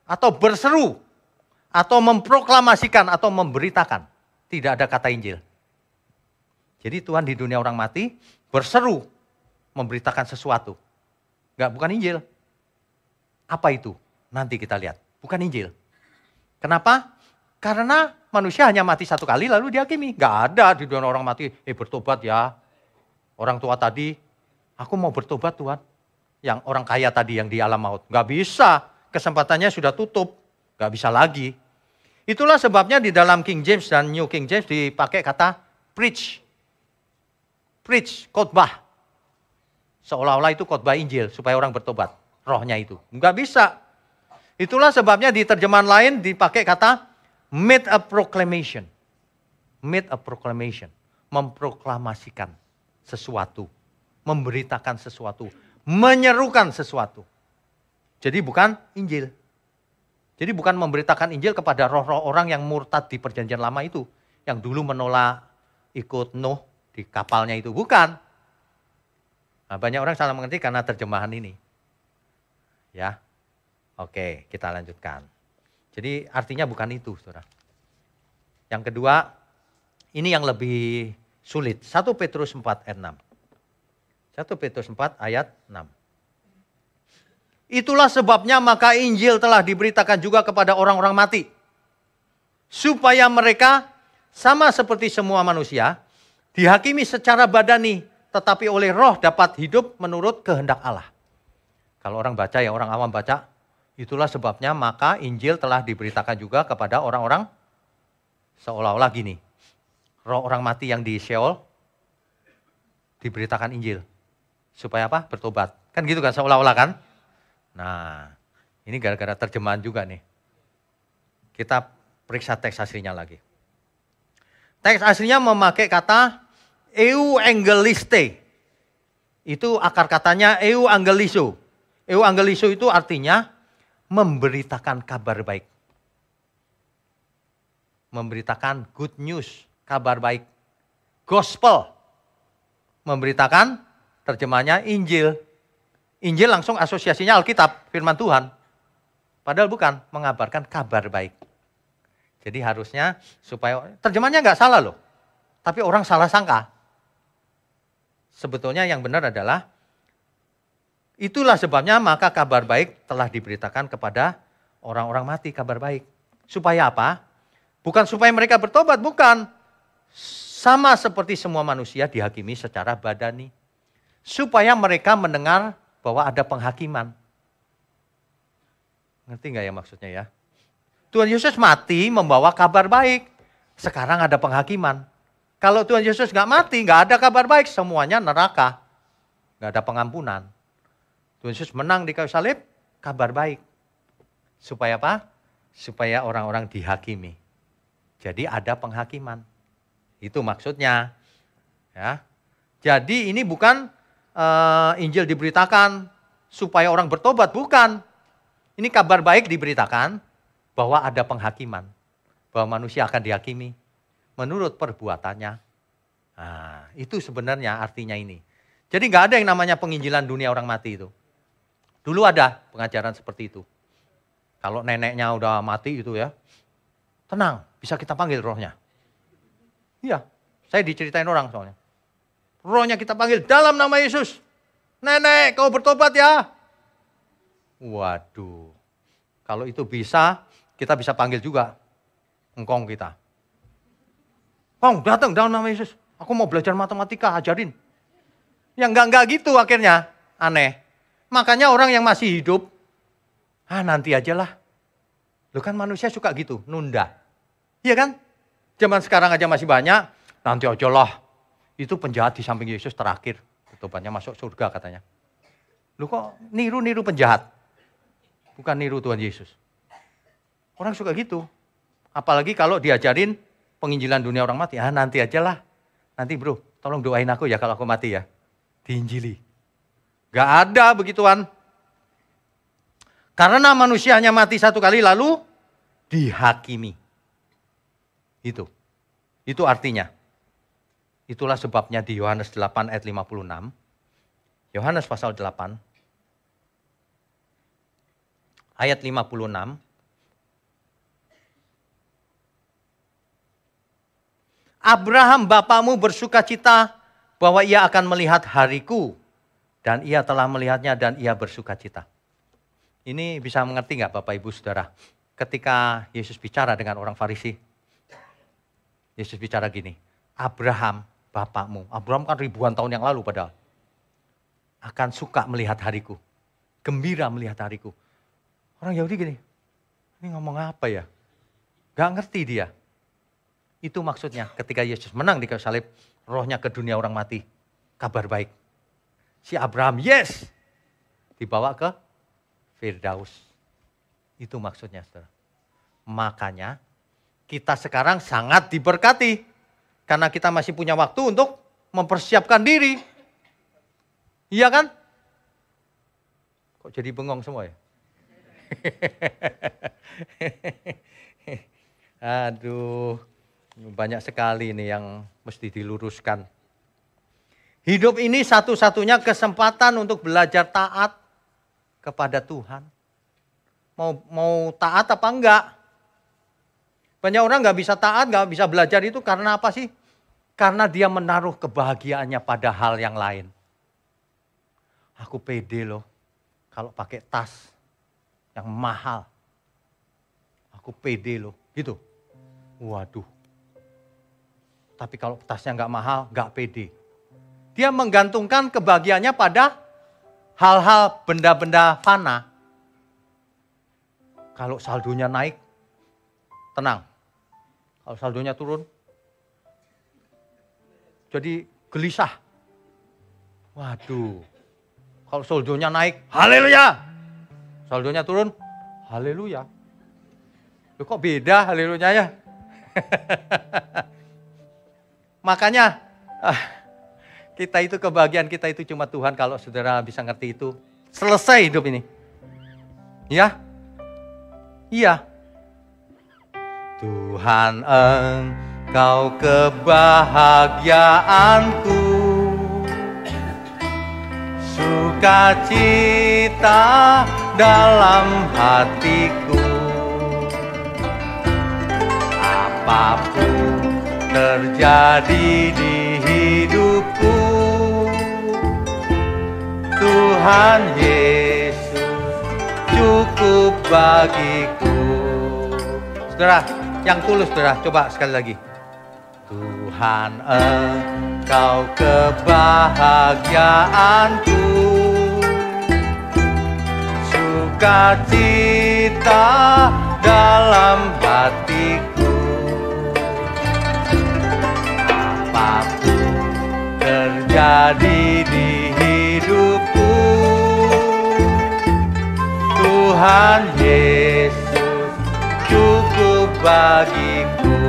Speaker 1: atau berseru, atau memproklamasikan, atau memberitakan. Tidak ada kata Injil. Jadi Tuhan di dunia orang mati berseru, memberitakan sesuatu. Bukan Injil. Apa itu? Nanti kita lihat. Bukan Injil. Kenapa? Karena manusia hanya mati satu kali lalu dihakimi. Nggak ada di dunia orang mati, bertobat ya. Orang tua tadi, aku mau bertobat Tuhan. Yang orang kaya tadi yang di alam maut. Nggak bisa, kesempatannya sudah tutup. Nggak bisa lagi. Itulah sebabnya di dalam King James dan New King James dipakai kata preach. Preach, khotbah. Seolah-olah itu khotbah Injil supaya orang bertobat. Rohnya itu. Nggak bisa. Itulah sebabnya di terjemahan lain dipakai kata make a proclamation. Make a proclamation. Memproklamasikan sesuatu. Memberitakan sesuatu. Menyerukan sesuatu. Jadi bukan Injil. Jadi bukan memberitakan Injil kepada roh-roh orang yang murtad di perjanjian lama itu. Yang dulu menolak ikut Nuh di kapalnya itu. Bukan. Nah, banyak orang salah mengerti karena terjemahan ini. Ya, oke, kita lanjutkan. Jadi artinya bukan itu, saudara. Yang kedua, ini yang lebih sulit. 1 Petrus 4 ayat 6. 1 Petrus 4 ayat 6. Itulah sebabnya maka Injil telah diberitakan juga kepada orang-orang mati. Supaya mereka sama seperti semua manusia, dihakimi secara badani, tetapi oleh roh dapat hidup menurut kehendak Allah. Kalau orang baca ya, orang awam baca, itulah sebabnya maka Injil telah diberitakan juga kepada orang-orang seolah-olah gini. Roh orang mati yang di Sheol diberitakan Injil. Supaya apa? Bertobat. Kan gitu kan, seolah-olah kan? Nah, ini gara-gara terjemahan juga nih. Kita periksa teks aslinya lagi. Teks aslinya memakai kata euangeliste. Itu akar katanya euangeliso. Euangeliso itu artinya memberitakan kabar baik. Memberitakan good news, kabar baik. Gospel. Memberitakan, terjemahnya Injil. Injil langsung asosiasinya Alkitab, firman Tuhan. Padahal bukan, mengabarkan kabar baik. Jadi harusnya supaya, terjemahnya nggak salah loh. Tapi orang salah sangka. Sebetulnya yang benar adalah, itulah sebabnya maka kabar baik telah diberitakan kepada orang-orang mati, kabar baik. Supaya apa? Bukan supaya mereka bertobat, bukan. Sama seperti semua manusia dihakimi secara badani. Supaya mereka mendengar bahwa ada penghakiman. Ngerti nggak ya maksudnya ya? Tuhan Yesus mati membawa kabar baik. Sekarang ada penghakiman. Kalau Tuhan Yesus nggak mati, nggak ada kabar baik, semuanya neraka. Nggak ada pengampunan. Tuhan Yesus menang di kayu salib, kabar baik. Supaya apa? Supaya orang-orang dihakimi. Jadi ada penghakiman. Itu maksudnya. Ya. Jadi ini bukan Injil diberitakan supaya orang bertobat, bukan. Ini kabar baik diberitakan bahwa ada penghakiman. Bahwa manusia akan dihakimi menurut perbuatannya. Nah, itu sebenarnya artinya ini. Jadi nggak ada yang namanya penginjilan dunia orang mati itu. Dulu ada pengajaran seperti itu. Kalau neneknya udah mati itu ya, tenang, bisa kita panggil rohnya. Iya, saya diceritain orang soalnya. Rohnya kita panggil dalam nama Yesus. Nenek, kau bertobat ya. Waduh, kalau itu bisa, kita bisa panggil juga engkong kita. Kong, datang dalam nama Yesus. Aku mau belajar matematika, ajarin. Ya enggak gitu akhirnya. Aneh. Makanya orang yang masih hidup, nanti aja lah. Loh kan manusia suka gitu, nunda. Iya kan? Zaman sekarang aja masih banyak, nanti aja lah. Itu penjahat di samping Yesus terakhir. Tobatnya masuk surga katanya. Loh kok niru-niru penjahat? Bukan niru Tuhan Yesus. Orang suka gitu. Apalagi kalau diajarin penginjilan dunia orang mati, nanti aja lah. Nanti bro, tolong doain aku ya kalau aku mati ya. Diinjili. Gak ada begituan. Karena manusia hanya mati satu kali lalu dihakimi. Itu artinya. Itulah sebabnya di Yohanes 8 ayat 56. Yohanes pasal 8 ayat 56. Abraham bapamu bersukacita bahwa ia akan melihat hariku. Dan ia telah melihatnya dan ia bersukacita. Ini bisa mengerti nggak Bapak Ibu Saudara? Ketika Yesus bicara dengan orang Farisi. Yesus bicara gini. Abraham bapakmu. Abraham kan ribuan tahun yang lalu padahal. Akan suka melihat hariku. Gembira melihat hariku. Orang Yahudi gini. Ini ngomong apa ya? Gak ngerti dia. Itu maksudnya ketika Yesus menang di kayu salib, rohnya ke dunia orang mati. Kabar baik. Si Abraham, yes! Dibawa ke Firdaus. Itu maksudnya, saudara. Makanya kita sekarang sangat diberkati. Karena kita masih punya waktu untuk mempersiapkan diri. Iya kan? Kok jadi bengong semua ya? Aduh. Banyak sekali ini yang mesti diluruskan. Hidup ini satu-satunya kesempatan untuk belajar taat kepada Tuhan. Mau taat apa enggak? Banyak orang nggak bisa taat, nggak bisa belajar itu karena apa sih? Karena dia menaruh kebahagiaannya pada hal yang lain. Aku pede loh kalau pakai tas yang mahal. Aku pede loh, gitu. Waduh. Tapi kalau tasnya nggak mahal, nggak pede. Dia menggantungkan kebahagiaannya pada hal-hal benda-benda fana. Kalau saldonya naik, tenang. Kalau saldonya turun, jadi gelisah. Waduh. Kalau saldonya naik, haleluya. Saldonya turun, haleluya. Loh, kok beda haleluya ya? Makanya kita itu kebahagiaan kita itu cuma Tuhan kalau saudara bisa ngerti itu. Selesai hidup ini. Ya? Iya. Tuhan engkau kebahagiaanku, sukacita dalam hatiku. Apapun terjadi di hidupku, Tuhan Yesus cukup bagiku. Saudara, yang tulus saudara, coba sekali lagi. Tuhan engkau kebahagiaanku, sukacita dalam hatiku. abadi di hidupku. Tuhan Yesus cukup bagiku.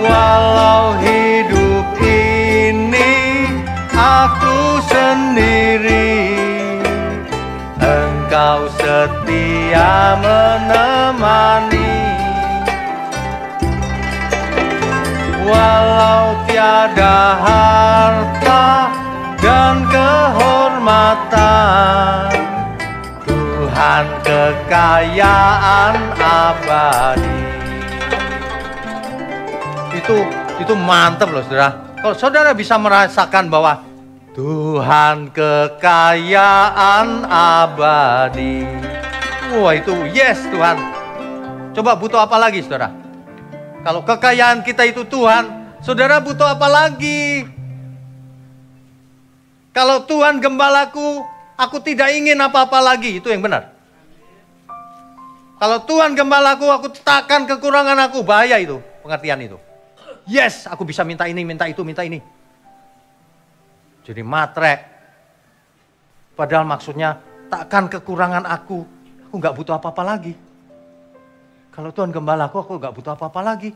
Speaker 1: Walau hidup ini aku sendiri, Engkau setia menemani. Walau tiada harta dan kehormatan, Tuhan kekayaan abadi. Itu mantap loh saudara. Kalau saudara bisa merasakan bahwa Tuhan kekayaan abadi, wah itu yes Tuhan. Coba butuh apa lagi saudara? Kalau kekayaan kita itu Tuhan, saudara butuh apa lagi? Kalau Tuhan gembalaku, aku tidak ingin apa-apa lagi. Itu yang benar. Kalau Tuhan gembalaku, aku takkan kekurangan aku. Bahaya itu, pengertian itu. Yes, aku bisa minta ini, minta itu, minta ini. Jadi matre. Padahal maksudnya, takkan kekurangan aku. Aku gak butuh apa-apa lagi. Kalau Tuhan gembalaku, aku gak butuh apa-apa lagi.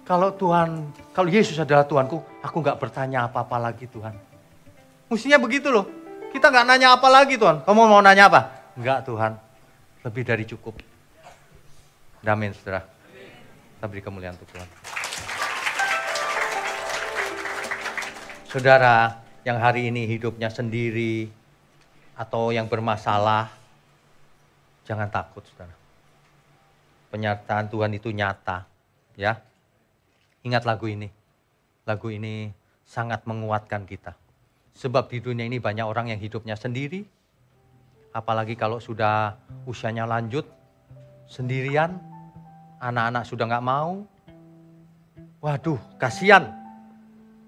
Speaker 1: Kalau Yesus adalah Tuhanku, aku gak bertanya apa-apa lagi Tuhan. Mestinya begitu loh. Kita gak nanya apa lagi Tuhan. Kamu mau nanya apa? Enggak Tuhan. Lebih dari cukup. Amin saudara. Kita beri kemuliaan untuk Tuhan. Saudara yang hari ini hidupnya sendiri atau yang bermasalah, jangan takut saudara. Penyertaan Tuhan itu nyata, ya. Ingat lagu ini. Lagu ini sangat menguatkan kita. Sebab di dunia ini banyak orang yang hidupnya sendiri. Apalagi kalau sudah usianya lanjut, sendirian, anak-anak sudah nggak mau. Waduh, kasihan.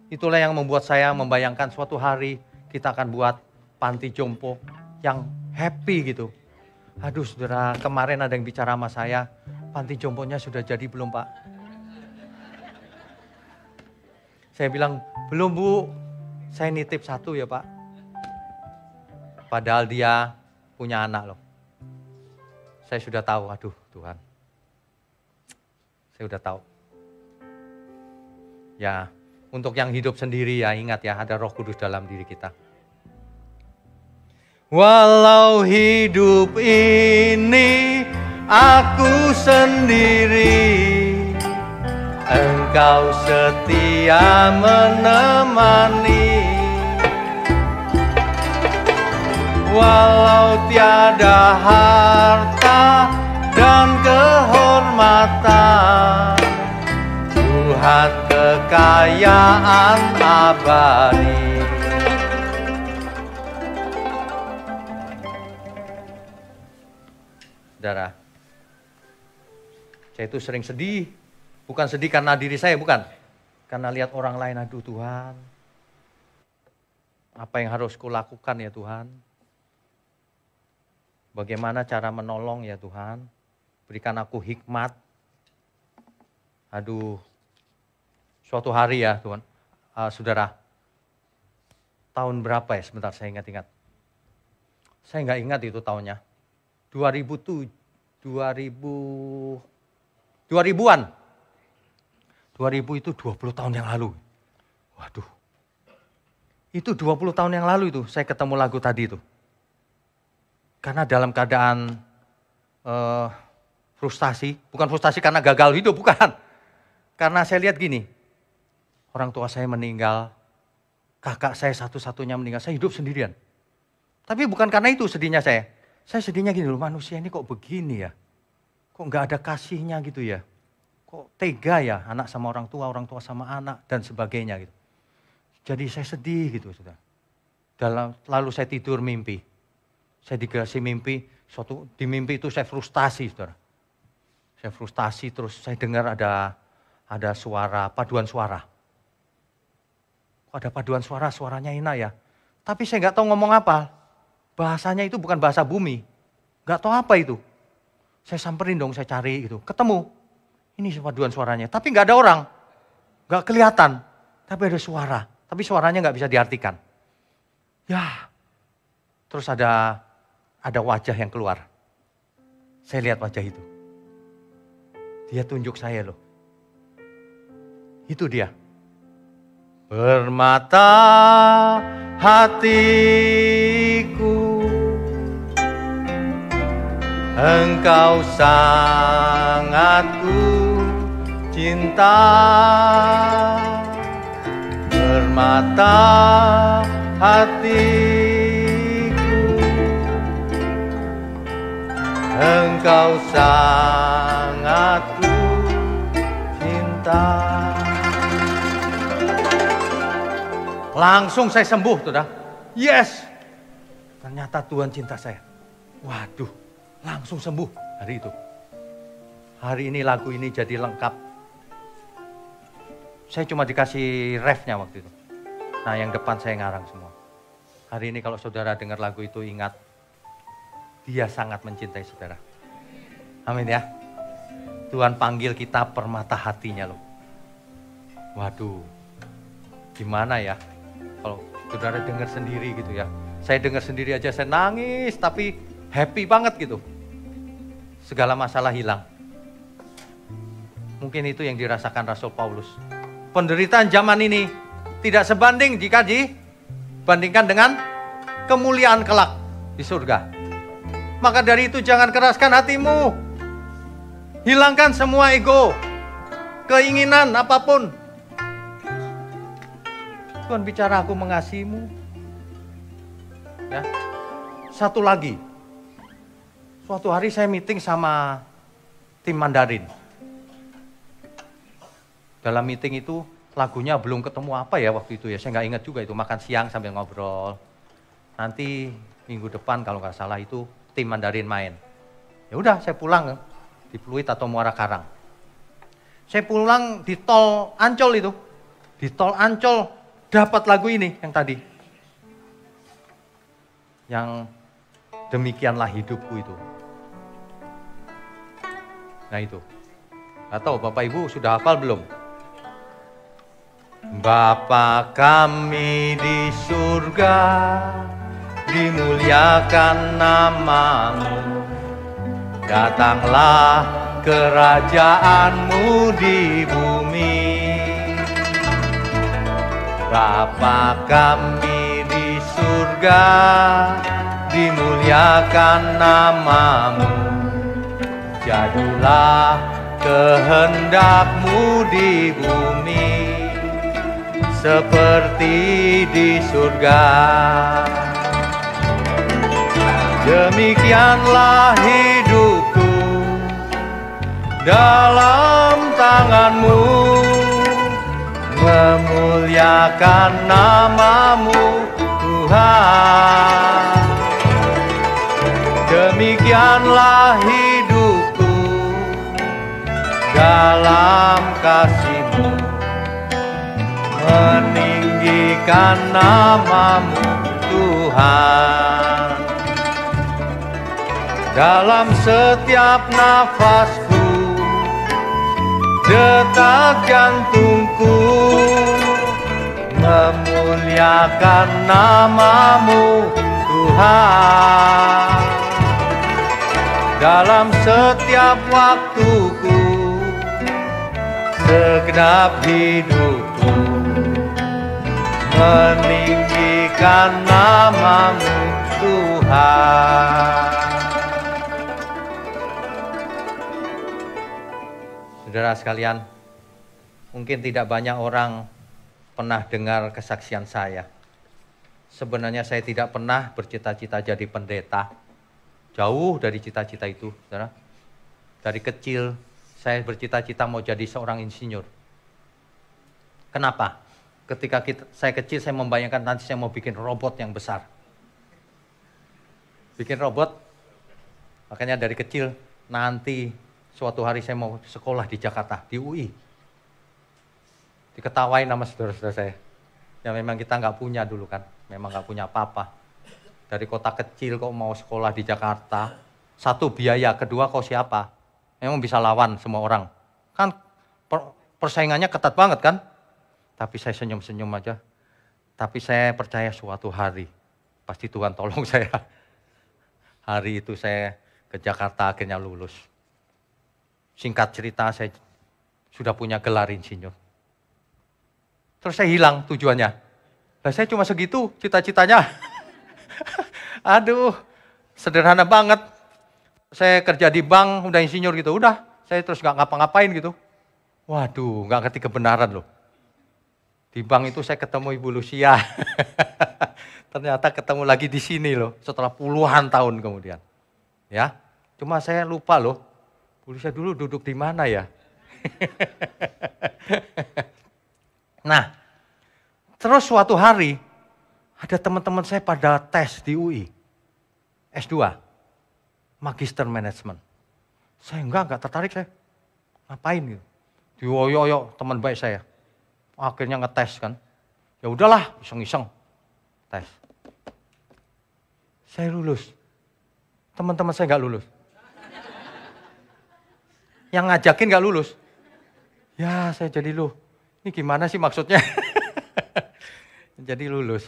Speaker 1: Itulah yang membuat saya membayangkan suatu hari kita akan buat panti jompo yang happy gitu. Aduh saudara, kemarin ada yang bicara sama saya, panti jomponya sudah jadi belum Pak? Saya bilang, belum Bu, saya nitip satu ya Pak. Padahal dia punya anak loh. Saya sudah tahu, aduh Tuhan. Saya sudah tahu. Ya, untuk yang hidup sendiri ya ingat ya, ada Roh Kudus dalam diri kita. Walau hidup ini aku sendiri, Engkau setia menemani. Walau tiada harta dan kehormatan, Tuhan kekayaan abadi. Saudara, saya itu sering sedih. Bukan sedih karena diri saya, bukan. Karena lihat orang lain, aduh Tuhan. Apa yang harus kulakukan ya Tuhan? Bagaimana cara menolong ya Tuhan? Berikan aku hikmat. Aduh, suatu hari ya Tuhan. Saudara, tahun berapa ya? Sebentar saya ingat-ingat. Saya nggak ingat itu tahunnya. 2000-an. 2000 itu 20 tahun yang lalu. Waduh. Itu 20 tahun yang lalu itu saya ketemu lagu tadi itu. Karena dalam keadaan frustasi, bukan frustasi karena gagal hidup, bukan. Karena saya lihat gini, orang tua saya meninggal, kakak saya satu-satunya meninggal, saya hidup sendirian. Tapi bukan karena itu sedihnya saya. Saya sedihnya gini loh, manusia ini kok begini ya? Kok nggak ada kasihnya gitu ya? Kok tega ya anak sama orang tua sama anak dan sebagainya gitu. Jadi saya sedih gitu sudah. Lalu saya tidur mimpi. Saya dikasih mimpi, di mimpi itu saya frustasi saudara. Saya frustasi terus saya dengar ada suara, paduan suara. Kok ada paduan suara, suaranya enak ya. Tapi saya nggak tahu ngomong apa. Bahasanya itu bukan bahasa bumi. Nggak tahu apa itu. Saya samperin dong, saya cari gitu. Ketemu. Ini paduan suaranya, tapi nggak ada orang. nggak kelihatan, tapi ada suara. Tapi suaranya nggak bisa diartikan. Ya, terus ada wajah yang keluar. Saya lihat wajah itu. Dia tunjuk saya loh. Itu dia. Permata hatiku, engkau sangat ku cinta. Permata hatiku, engkau sangat ku cinta. Langsung saya sembuh, saudara. Yes, ternyata Tuhan cinta saya. Waduh, langsung sembuh hari itu. Hari ini lagu ini jadi lengkap. Saya cuma dikasih refnya waktu itu. Nah, yang depan saya ngarang semua. Hari ini kalau saudara dengar lagu itu, ingat, Dia sangat mencintai saudara. Amin ya. Tuhan panggil kita permata hatinya loh. Waduh, gimana ya? Kalau saudara dengar sendiri gitu ya. Saya dengar sendiri aja saya nangis, tapi happy banget gitu. Segala masalah hilang. Mungkin itu yang dirasakan Rasul Paulus. Penderitaan zaman ini tidak sebanding jika dibandingkan dengan kemuliaan kelak di surga. Maka dari itu jangan keraskan hatimu. Hilangkan semua ego, keinginan apapun. Tuhan bicara, aku mengasihimu. Ya. Satu lagi. Suatu hari saya meeting sama tim Mandarin. Dalam meeting itu lagunya belum ketemu apa ya waktu itu ya. Saya nggak ingat juga itu, makan siang sambil ngobrol. Nanti minggu depan kalau nggak salah itu tim Mandarin main. Ya udah saya pulang di Pluit atau Muara Karang. Saya pulang di tol Ancol itu. Di tol Ancol dapat lagu ini yang tadi. Yang demikianlah hidupku itu. Nah itu. Nggak tahu Bapak Ibu sudah hafal belum? Bapa kami di surga, dimuliakan namamu. Datanglah kerajaanmu di bumi. Bapa kami di surga, dimuliakan namamu. Jadilah kehendakmu di bumi, seperti di surga. Demikianlah hidupku dalam tanganmu, memuliakan namamu Tuhan. Demikianlah hidupku dalam kasih-Mu, meninggikan namamu Tuhan. Dalam setiap nafasku, detak jantungku, memuliakan namamu Tuhan. Dalam setiap waktuku, segenap hidupku, meninggikan namamu Tuhan. Saudara sekalian, mungkin tidak banyak orang pernah dengar kesaksian saya. Sebenarnya saya tidak pernah bercita-cita jadi pendeta. Jauh dari cita-cita itu, saudara. Dari kecil saya bercita-cita mau jadi seorang insinyur. Kenapa? Ketika saya kecil saya membayangkan nanti saya mau bikin robot yang besar. Bikin robot, makanya dari kecil nanti suatu hari saya mau sekolah di Jakarta, di UI. Diketawain sama saudara-saudara saya. Ya memang kita nggak punya dulu kan, memang nggak punya apa-apa. Dari kota kecil kok mau sekolah di Jakarta, satu biaya, kedua kau siapa? Memang bisa lawan semua orang. Kan persaingannya ketat banget kan? Tapi saya senyum-senyum aja. Tapi saya percaya suatu hari, pasti Tuhan tolong saya. Hari itu saya ke Jakarta akhirnya lulus. Singkat cerita, saya sudah punya gelar insinyur. Terus saya hilang tujuannya. Nah, saya cuma segitu cita-citanya. Aduh, sederhana banget. Saya kerja di bank, udah insinyur gitu. Udah, saya terus gak ngapa-ngapain gitu. Waduh, gak ngerti kebenaran loh. Di bank itu saya ketemu Ibu Lucia. Ternyata ketemu lagi di sini loh, setelah puluhan tahun kemudian. Ya, cuma saya lupa loh, Bu Lucia dulu duduk di mana ya? Nah, terus suatu hari ada teman-teman saya pada tes di UI, S2, Magister Management. Saya enggak tertarik saya, ngapain gitu? Dioyo-oyo teman baik saya, akhirnya ngetes kan, ya udahlah iseng-iseng tes. Saya lulus, teman-teman saya nggak lulus. Yang ngajakin nggak lulus. Ya saya jadi loh, ini gimana sih maksudnya? Jadi lulus.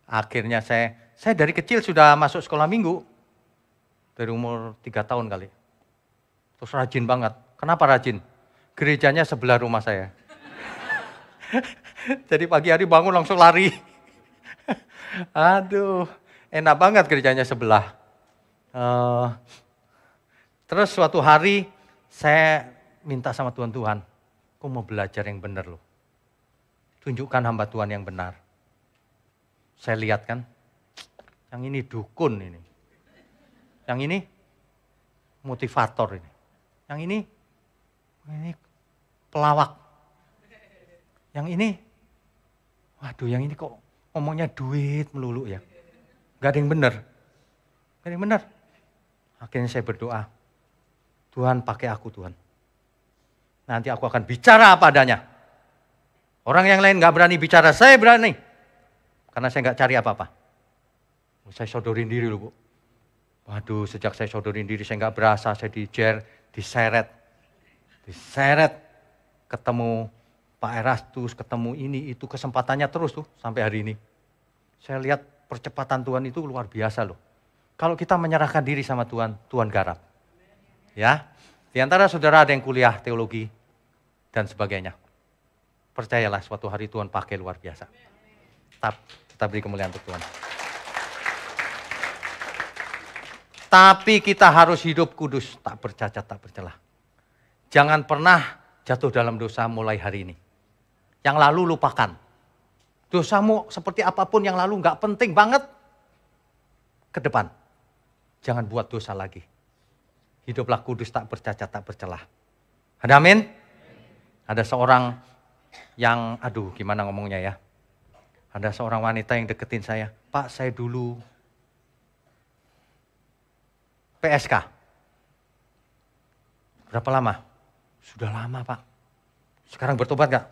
Speaker 1: Akhirnya saya dari kecil sudah masuk sekolah minggu. Dari umur 3 tahun kali. Terus rajin banget. Kenapa rajin? Gerejanya sebelah rumah saya. Jadi pagi hari bangun langsung lari. Aduh, enak banget gerejanya sebelah. Terus suatu hari saya minta sama Tuhan, aku mau belajar yang benar loh. Tunjukkan hamba Tuhan yang benar. Saya lihat kan, yang ini dukun ini. Yang ini motivator ini. Yang ini pelawak. Yang ini, waduh yang ini kok ngomongnya duit melulu ya. Gak ada yang benar. Gak ada yang benar. Akhirnya saya berdoa, Tuhan pakai aku Tuhan. Nanti aku akan bicara apa adanya. Orang yang lain gak berani bicara, saya berani. Karena saya gak cari apa-apa. Saya sodorin diri loh Bu. Waduh sejak saya sodorin diri saya gak berasa, saya diseret. Ketemu Pak Erastus, ketemu ini, itu kesempatannya terus tuh sampai hari ini. Saya lihat percepatan Tuhan itu luar biasa loh. Kalau kita menyerahkan diri sama Tuhan, Tuhan garap. Ya, di antara saudara ada yang kuliah teologi dan sebagainya. Percayalah suatu hari Tuhan pakai luar biasa. Kita beri kemuliaan untuk Tuhan. Tapi kita harus hidup kudus, tak bercacat, tak bercelah. Jangan pernah jatuh dalam dosa mulai hari ini. Yang lalu lupakan. Dosamu seperti apapun yang lalu gak penting banget. Ke depan. Jangan buat dosa lagi. Hiduplah kudus, tak bercacat, tak bercelah. Ada amin? Ada seorang yang, aduh gimana ngomongnya ya. Ada seorang wanita yang deketin saya. Pak saya dulu PSK. Berapa lama? Sudah lama Pak. Sekarang bertobat gak?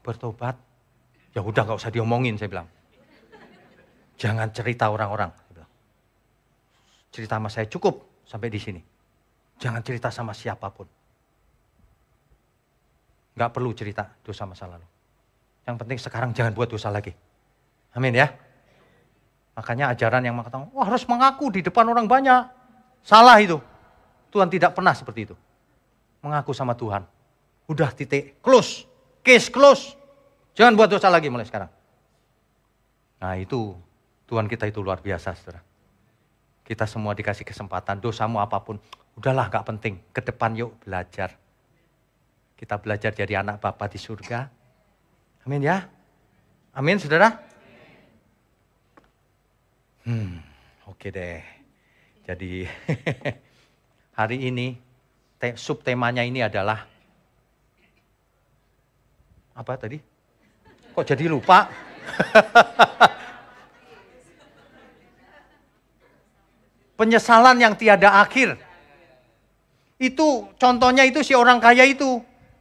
Speaker 1: Bertobat. Ya udah gak usah diomongin saya bilang. Jangan cerita orang-orang. Cerita sama saya cukup sampai di sini. Jangan cerita sama siapapun. Gak perlu cerita dosa masa lalu. Yang penting sekarang jangan buat dosa lagi. Amin ya. Makanya ajaran yang mengatakan, wah harus mengaku di depan orang banyak. Salah itu. Tuhan tidak pernah seperti itu. Mengaku sama Tuhan. Udah titik, close. Case close. Jangan buat dosa lagi mulai sekarang. Nah itu, Tuhan kita itu luar biasa saudara. Kita semua dikasih kesempatan, dosamu apapun. Udahlah gak penting, ke depan yuk belajar. Kita belajar jadi anak Bapa di surga. Amin ya. Amin saudara. Oke deh. Jadi hari ini subtemanya ini adalah apa tadi? Kok jadi lupa? Penyesalan yang tiada akhir. Itu contohnya itu si orang kaya itu.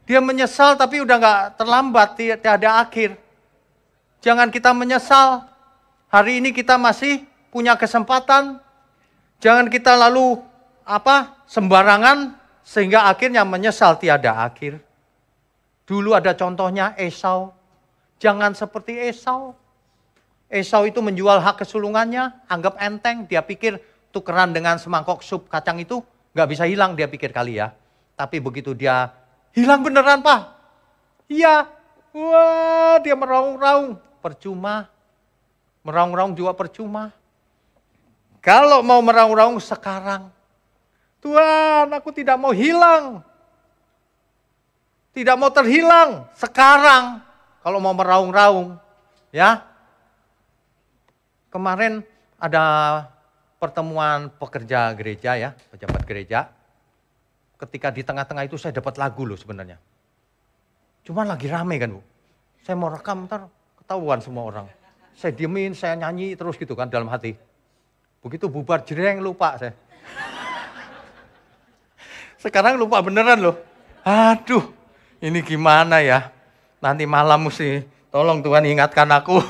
Speaker 1: Dia menyesal tapi udah gak terlambat, tiada akhir. Jangan kita menyesal. Hari ini kita masih punya kesempatan. Jangan kita lalu sembarangan sehingga akhirnya menyesal tiada akhir. Dulu ada contohnya Esau. Jangan seperti Esau. Esau itu menjual hak kesulungannya, anggap enteng. Dia pikir tukeran dengan semangkok sup kacang itu nggak bisa hilang, dia pikir kali ya. Tapi begitu dia hilang beneran, Pak. Iya. Wah, dia meraung-raung. Percuma. Meraung-raung juga percuma. Kalau mau meraung-raung sekarang. Tuhan, aku tidak mau hilang. Tidak mau terhilang sekarang kalau mau meraung-raung, ya. Kemarin ada pertemuan pekerja gereja ya, pejabat gereja. Ketika di tengah-tengah itu saya dapat lagu loh sebenarnya. Cuman lagi rame kan Bu. Saya mau rekam ntar ketahuan semua orang. Saya diemin, saya nyanyi terus gitu kan dalam hati. Begitu bubar jreng lupa saya. Sekarang lupa beneran loh. Aduh. Ini gimana ya? Nanti malam mesti tolong Tuhan ingatkan aku.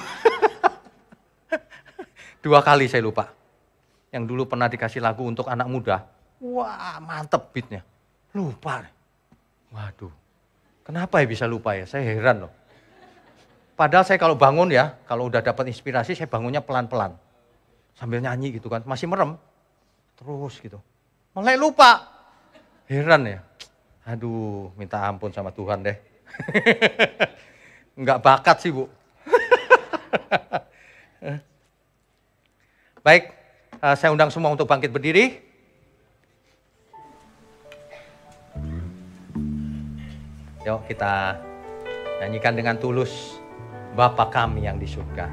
Speaker 1: 2 kali saya lupa. Yang dulu pernah dikasih lagu untuk anak muda. Wah, mantep beatnya. Lupa. Waduh. Kenapa ya bisa lupa ya? Saya heran loh. Padahal saya kalau bangun ya, kalau udah dapat inspirasi saya bangunnya pelan-pelan. Sambil nyanyi gitu kan, masih merem. Terus gitu. Mulai lupa. Heran ya. Aduh, minta ampun sama Tuhan deh. Enggak bakat sih, Bu. Baik, saya undang semua untuk bangkit berdiri. Yuk kita nyanyikan dengan tulus Bapa kami yang di surga.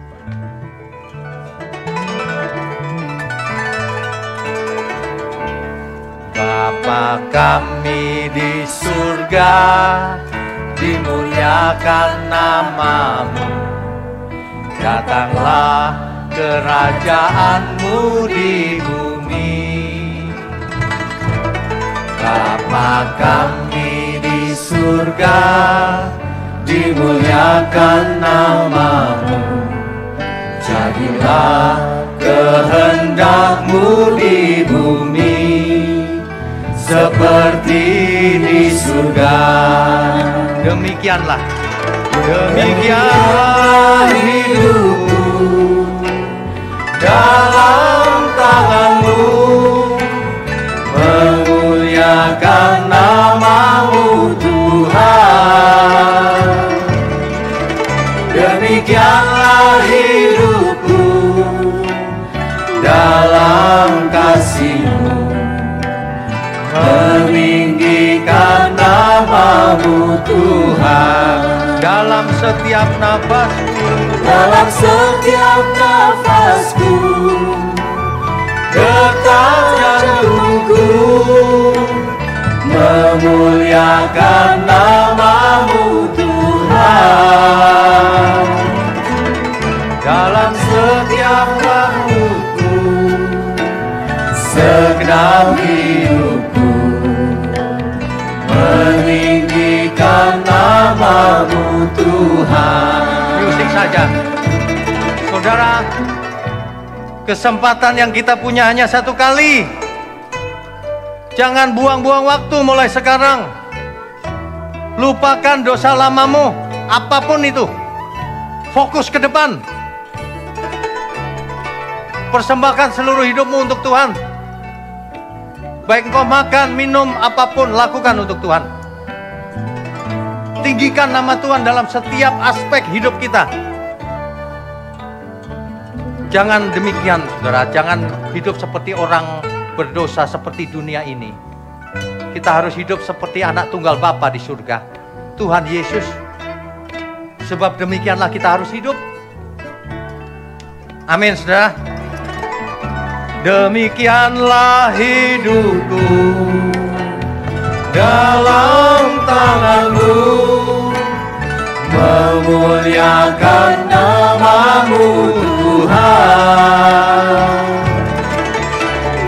Speaker 1: Bapa kami di surga, dimuliakan nama-Mu. Datanglah kerajaan-Mu di bumi. Bapa kami di surga, dimuliakan nama-Mu. Jadilah kehendak-Mu di bumi seperti di surga. Demikianlah hidupku dalam tangan-Mu, memuliakan nama-Mu Tuhan. Demikianlah hidupku dalam kasih-Mu, meninggikan nama-Mu Tuhan. Dalam setiap nafasku, detak jantungku, memuliakan nama-Mu Tuhan. Dalam setiap waktuku, segenap hidupku, meninggikan nama-Mu Tuhan. Musik saja. Saudara, kesempatan yang kita punya hanya satu kali. Jangan buang-buang waktu mulai sekarang. Lupakan dosa lamamu, apapun itu. Fokus ke depan. Persembahkan seluruh hidupmu untuk Tuhan. Baik engkau makan, minum, apapun, lakukan untuk Tuhan. Tinggikan nama Tuhan dalam setiap aspek hidup kita. Jangan demikian, saudara. Jangan hidup seperti orang berdosa seperti dunia ini. Kita harus hidup seperti anak tunggal Bapa di surga, Tuhan Yesus. Sebab demikianlah kita harus hidup. Amin, saudara. Demikianlah hidupku dalam tangan-Mu, memuliakan nama-Mu Tuhan.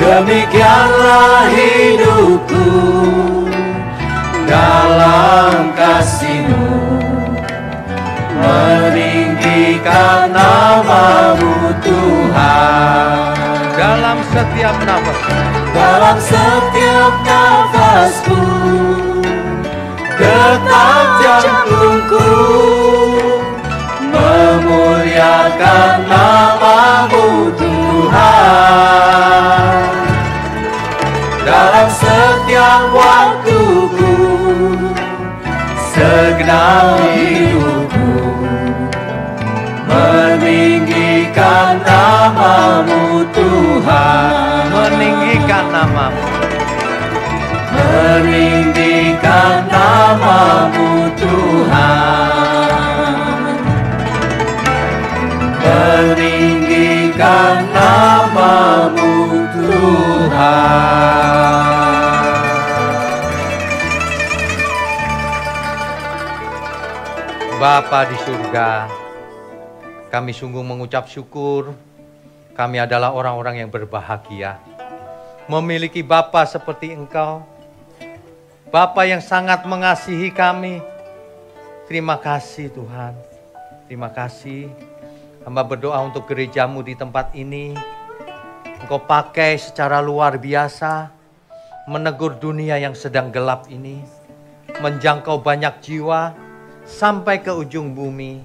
Speaker 1: Demikianlah hidupku dalam kasih-Mu, meninggikan nama-Mu Tuhan. Dalam setiap nafasku, detak jantung
Speaker 2: muliakan nama-Mu Tuhan. Dalam setiap waktuku, segenap hidupku, meninggikan nama-Mu Tuhan.
Speaker 1: Meninggikan nama-Mu.
Speaker 2: Meninggikan nama-Mu Tuhan. Meninggikan nama-Mu Tuhan.
Speaker 1: Bapa di surga, kami sungguh mengucap syukur. Kami adalah orang-orang yang berbahagia memiliki Bapa seperti Engkau. Bapa yang sangat mengasihi kami. Terima kasih Tuhan. Terima kasih. Hamba berdoa untuk gerejamu di tempat ini. Engkau pakai secara luar biasa menegur dunia yang sedang gelap ini. Menjangkau banyak jiwa sampai ke ujung bumi.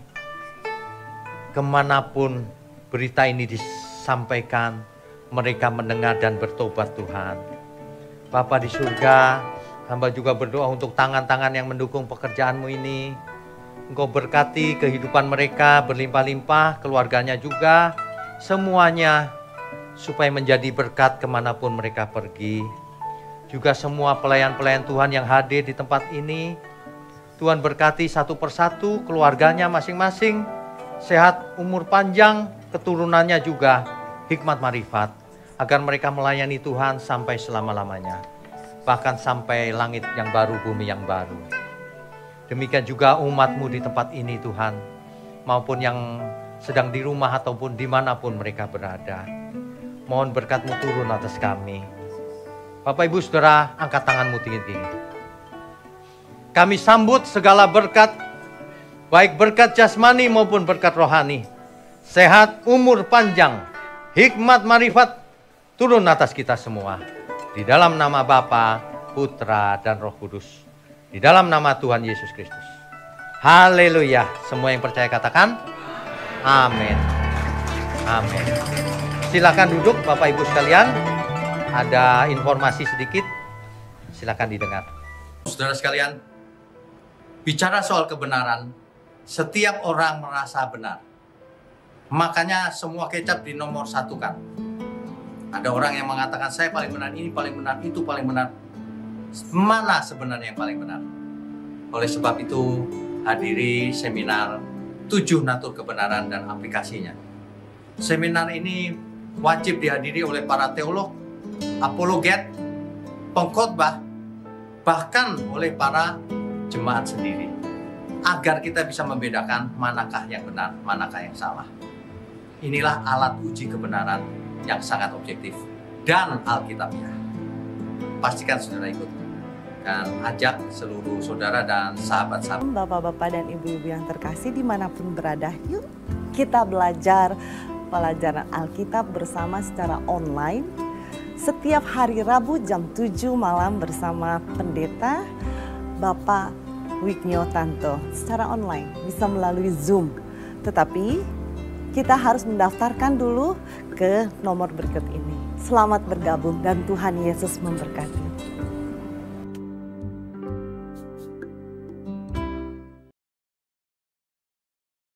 Speaker 1: Kemanapun berita ini disampaikan, mereka mendengar dan bertobat Tuhan. Bapa di surga, hamba juga berdoa untuk tangan-tangan yang mendukung pekerjaanmu ini. Engkau berkati kehidupan mereka berlimpah-limpah, keluarganya juga, semuanya supaya menjadi berkat kemanapun mereka pergi. Juga semua pelayan-pelayan Tuhan yang hadir di tempat ini, Tuhan berkati satu persatu keluarganya masing-masing, sehat, umur panjang, keturunannya juga, hikmat marifat, agar mereka melayani Tuhan sampai selama-lamanya. Bahkan sampai langit yang baru, bumi yang baru. Demikian juga umat-Mu di tempat ini Tuhan, maupun yang sedang di rumah ataupun dimanapun mereka berada. Mohon berkat-Mu turun atas kami. Bapak Ibu Saudara, angkat tanganmu tinggi-tinggi. Kami sambut segala berkat, baik berkat jasmani maupun berkat rohani. Sehat, umur panjang, hikmat marifat turun atas kita semua. Di dalam nama Bapa, Putra, dan Roh Kudus. Di dalam nama Tuhan Yesus Kristus. Haleluya. Semua yang percaya katakan amin. Amin. Silakan duduk Bapak Ibu sekalian. Ada informasi sedikit. Silakan didengar. Saudara sekalian, bicara soal kebenaran, setiap orang merasa benar. Makanya semua kecap dinomor satukan. Ada orang yang mengatakan saya paling benar, ini paling benar, itu paling benar. Mana sebenarnya yang paling benar? Oleh sebab itu, hadiri seminar 7 natur kebenaran dan aplikasinya. Seminar ini wajib dihadiri oleh para teolog, apologet, pengkhotbah, bahkan oleh para jemaat sendiri. Agar kita bisa membedakan manakah yang benar, manakah yang salah. Inilah alat uji kebenaran yang sangat objektif dan alkitabiah. Pastikan saudara ikut dan ajak seluruh saudara dan sahabat-sahabat.
Speaker 3: Bapak-bapak dan ibu-ibu yang terkasih dimanapun berada, yuk kita belajar pelajaran Alkitab bersama secara online. Setiap hari Rabu jam 7 malam bersama pendeta Bapak Wignio Tanto secara online, bisa melalui Zoom. Tetapi kita harus mendaftarkan dulu ke nomor berikut ini. Selamat bergabung dan Tuhan Yesus memberkati.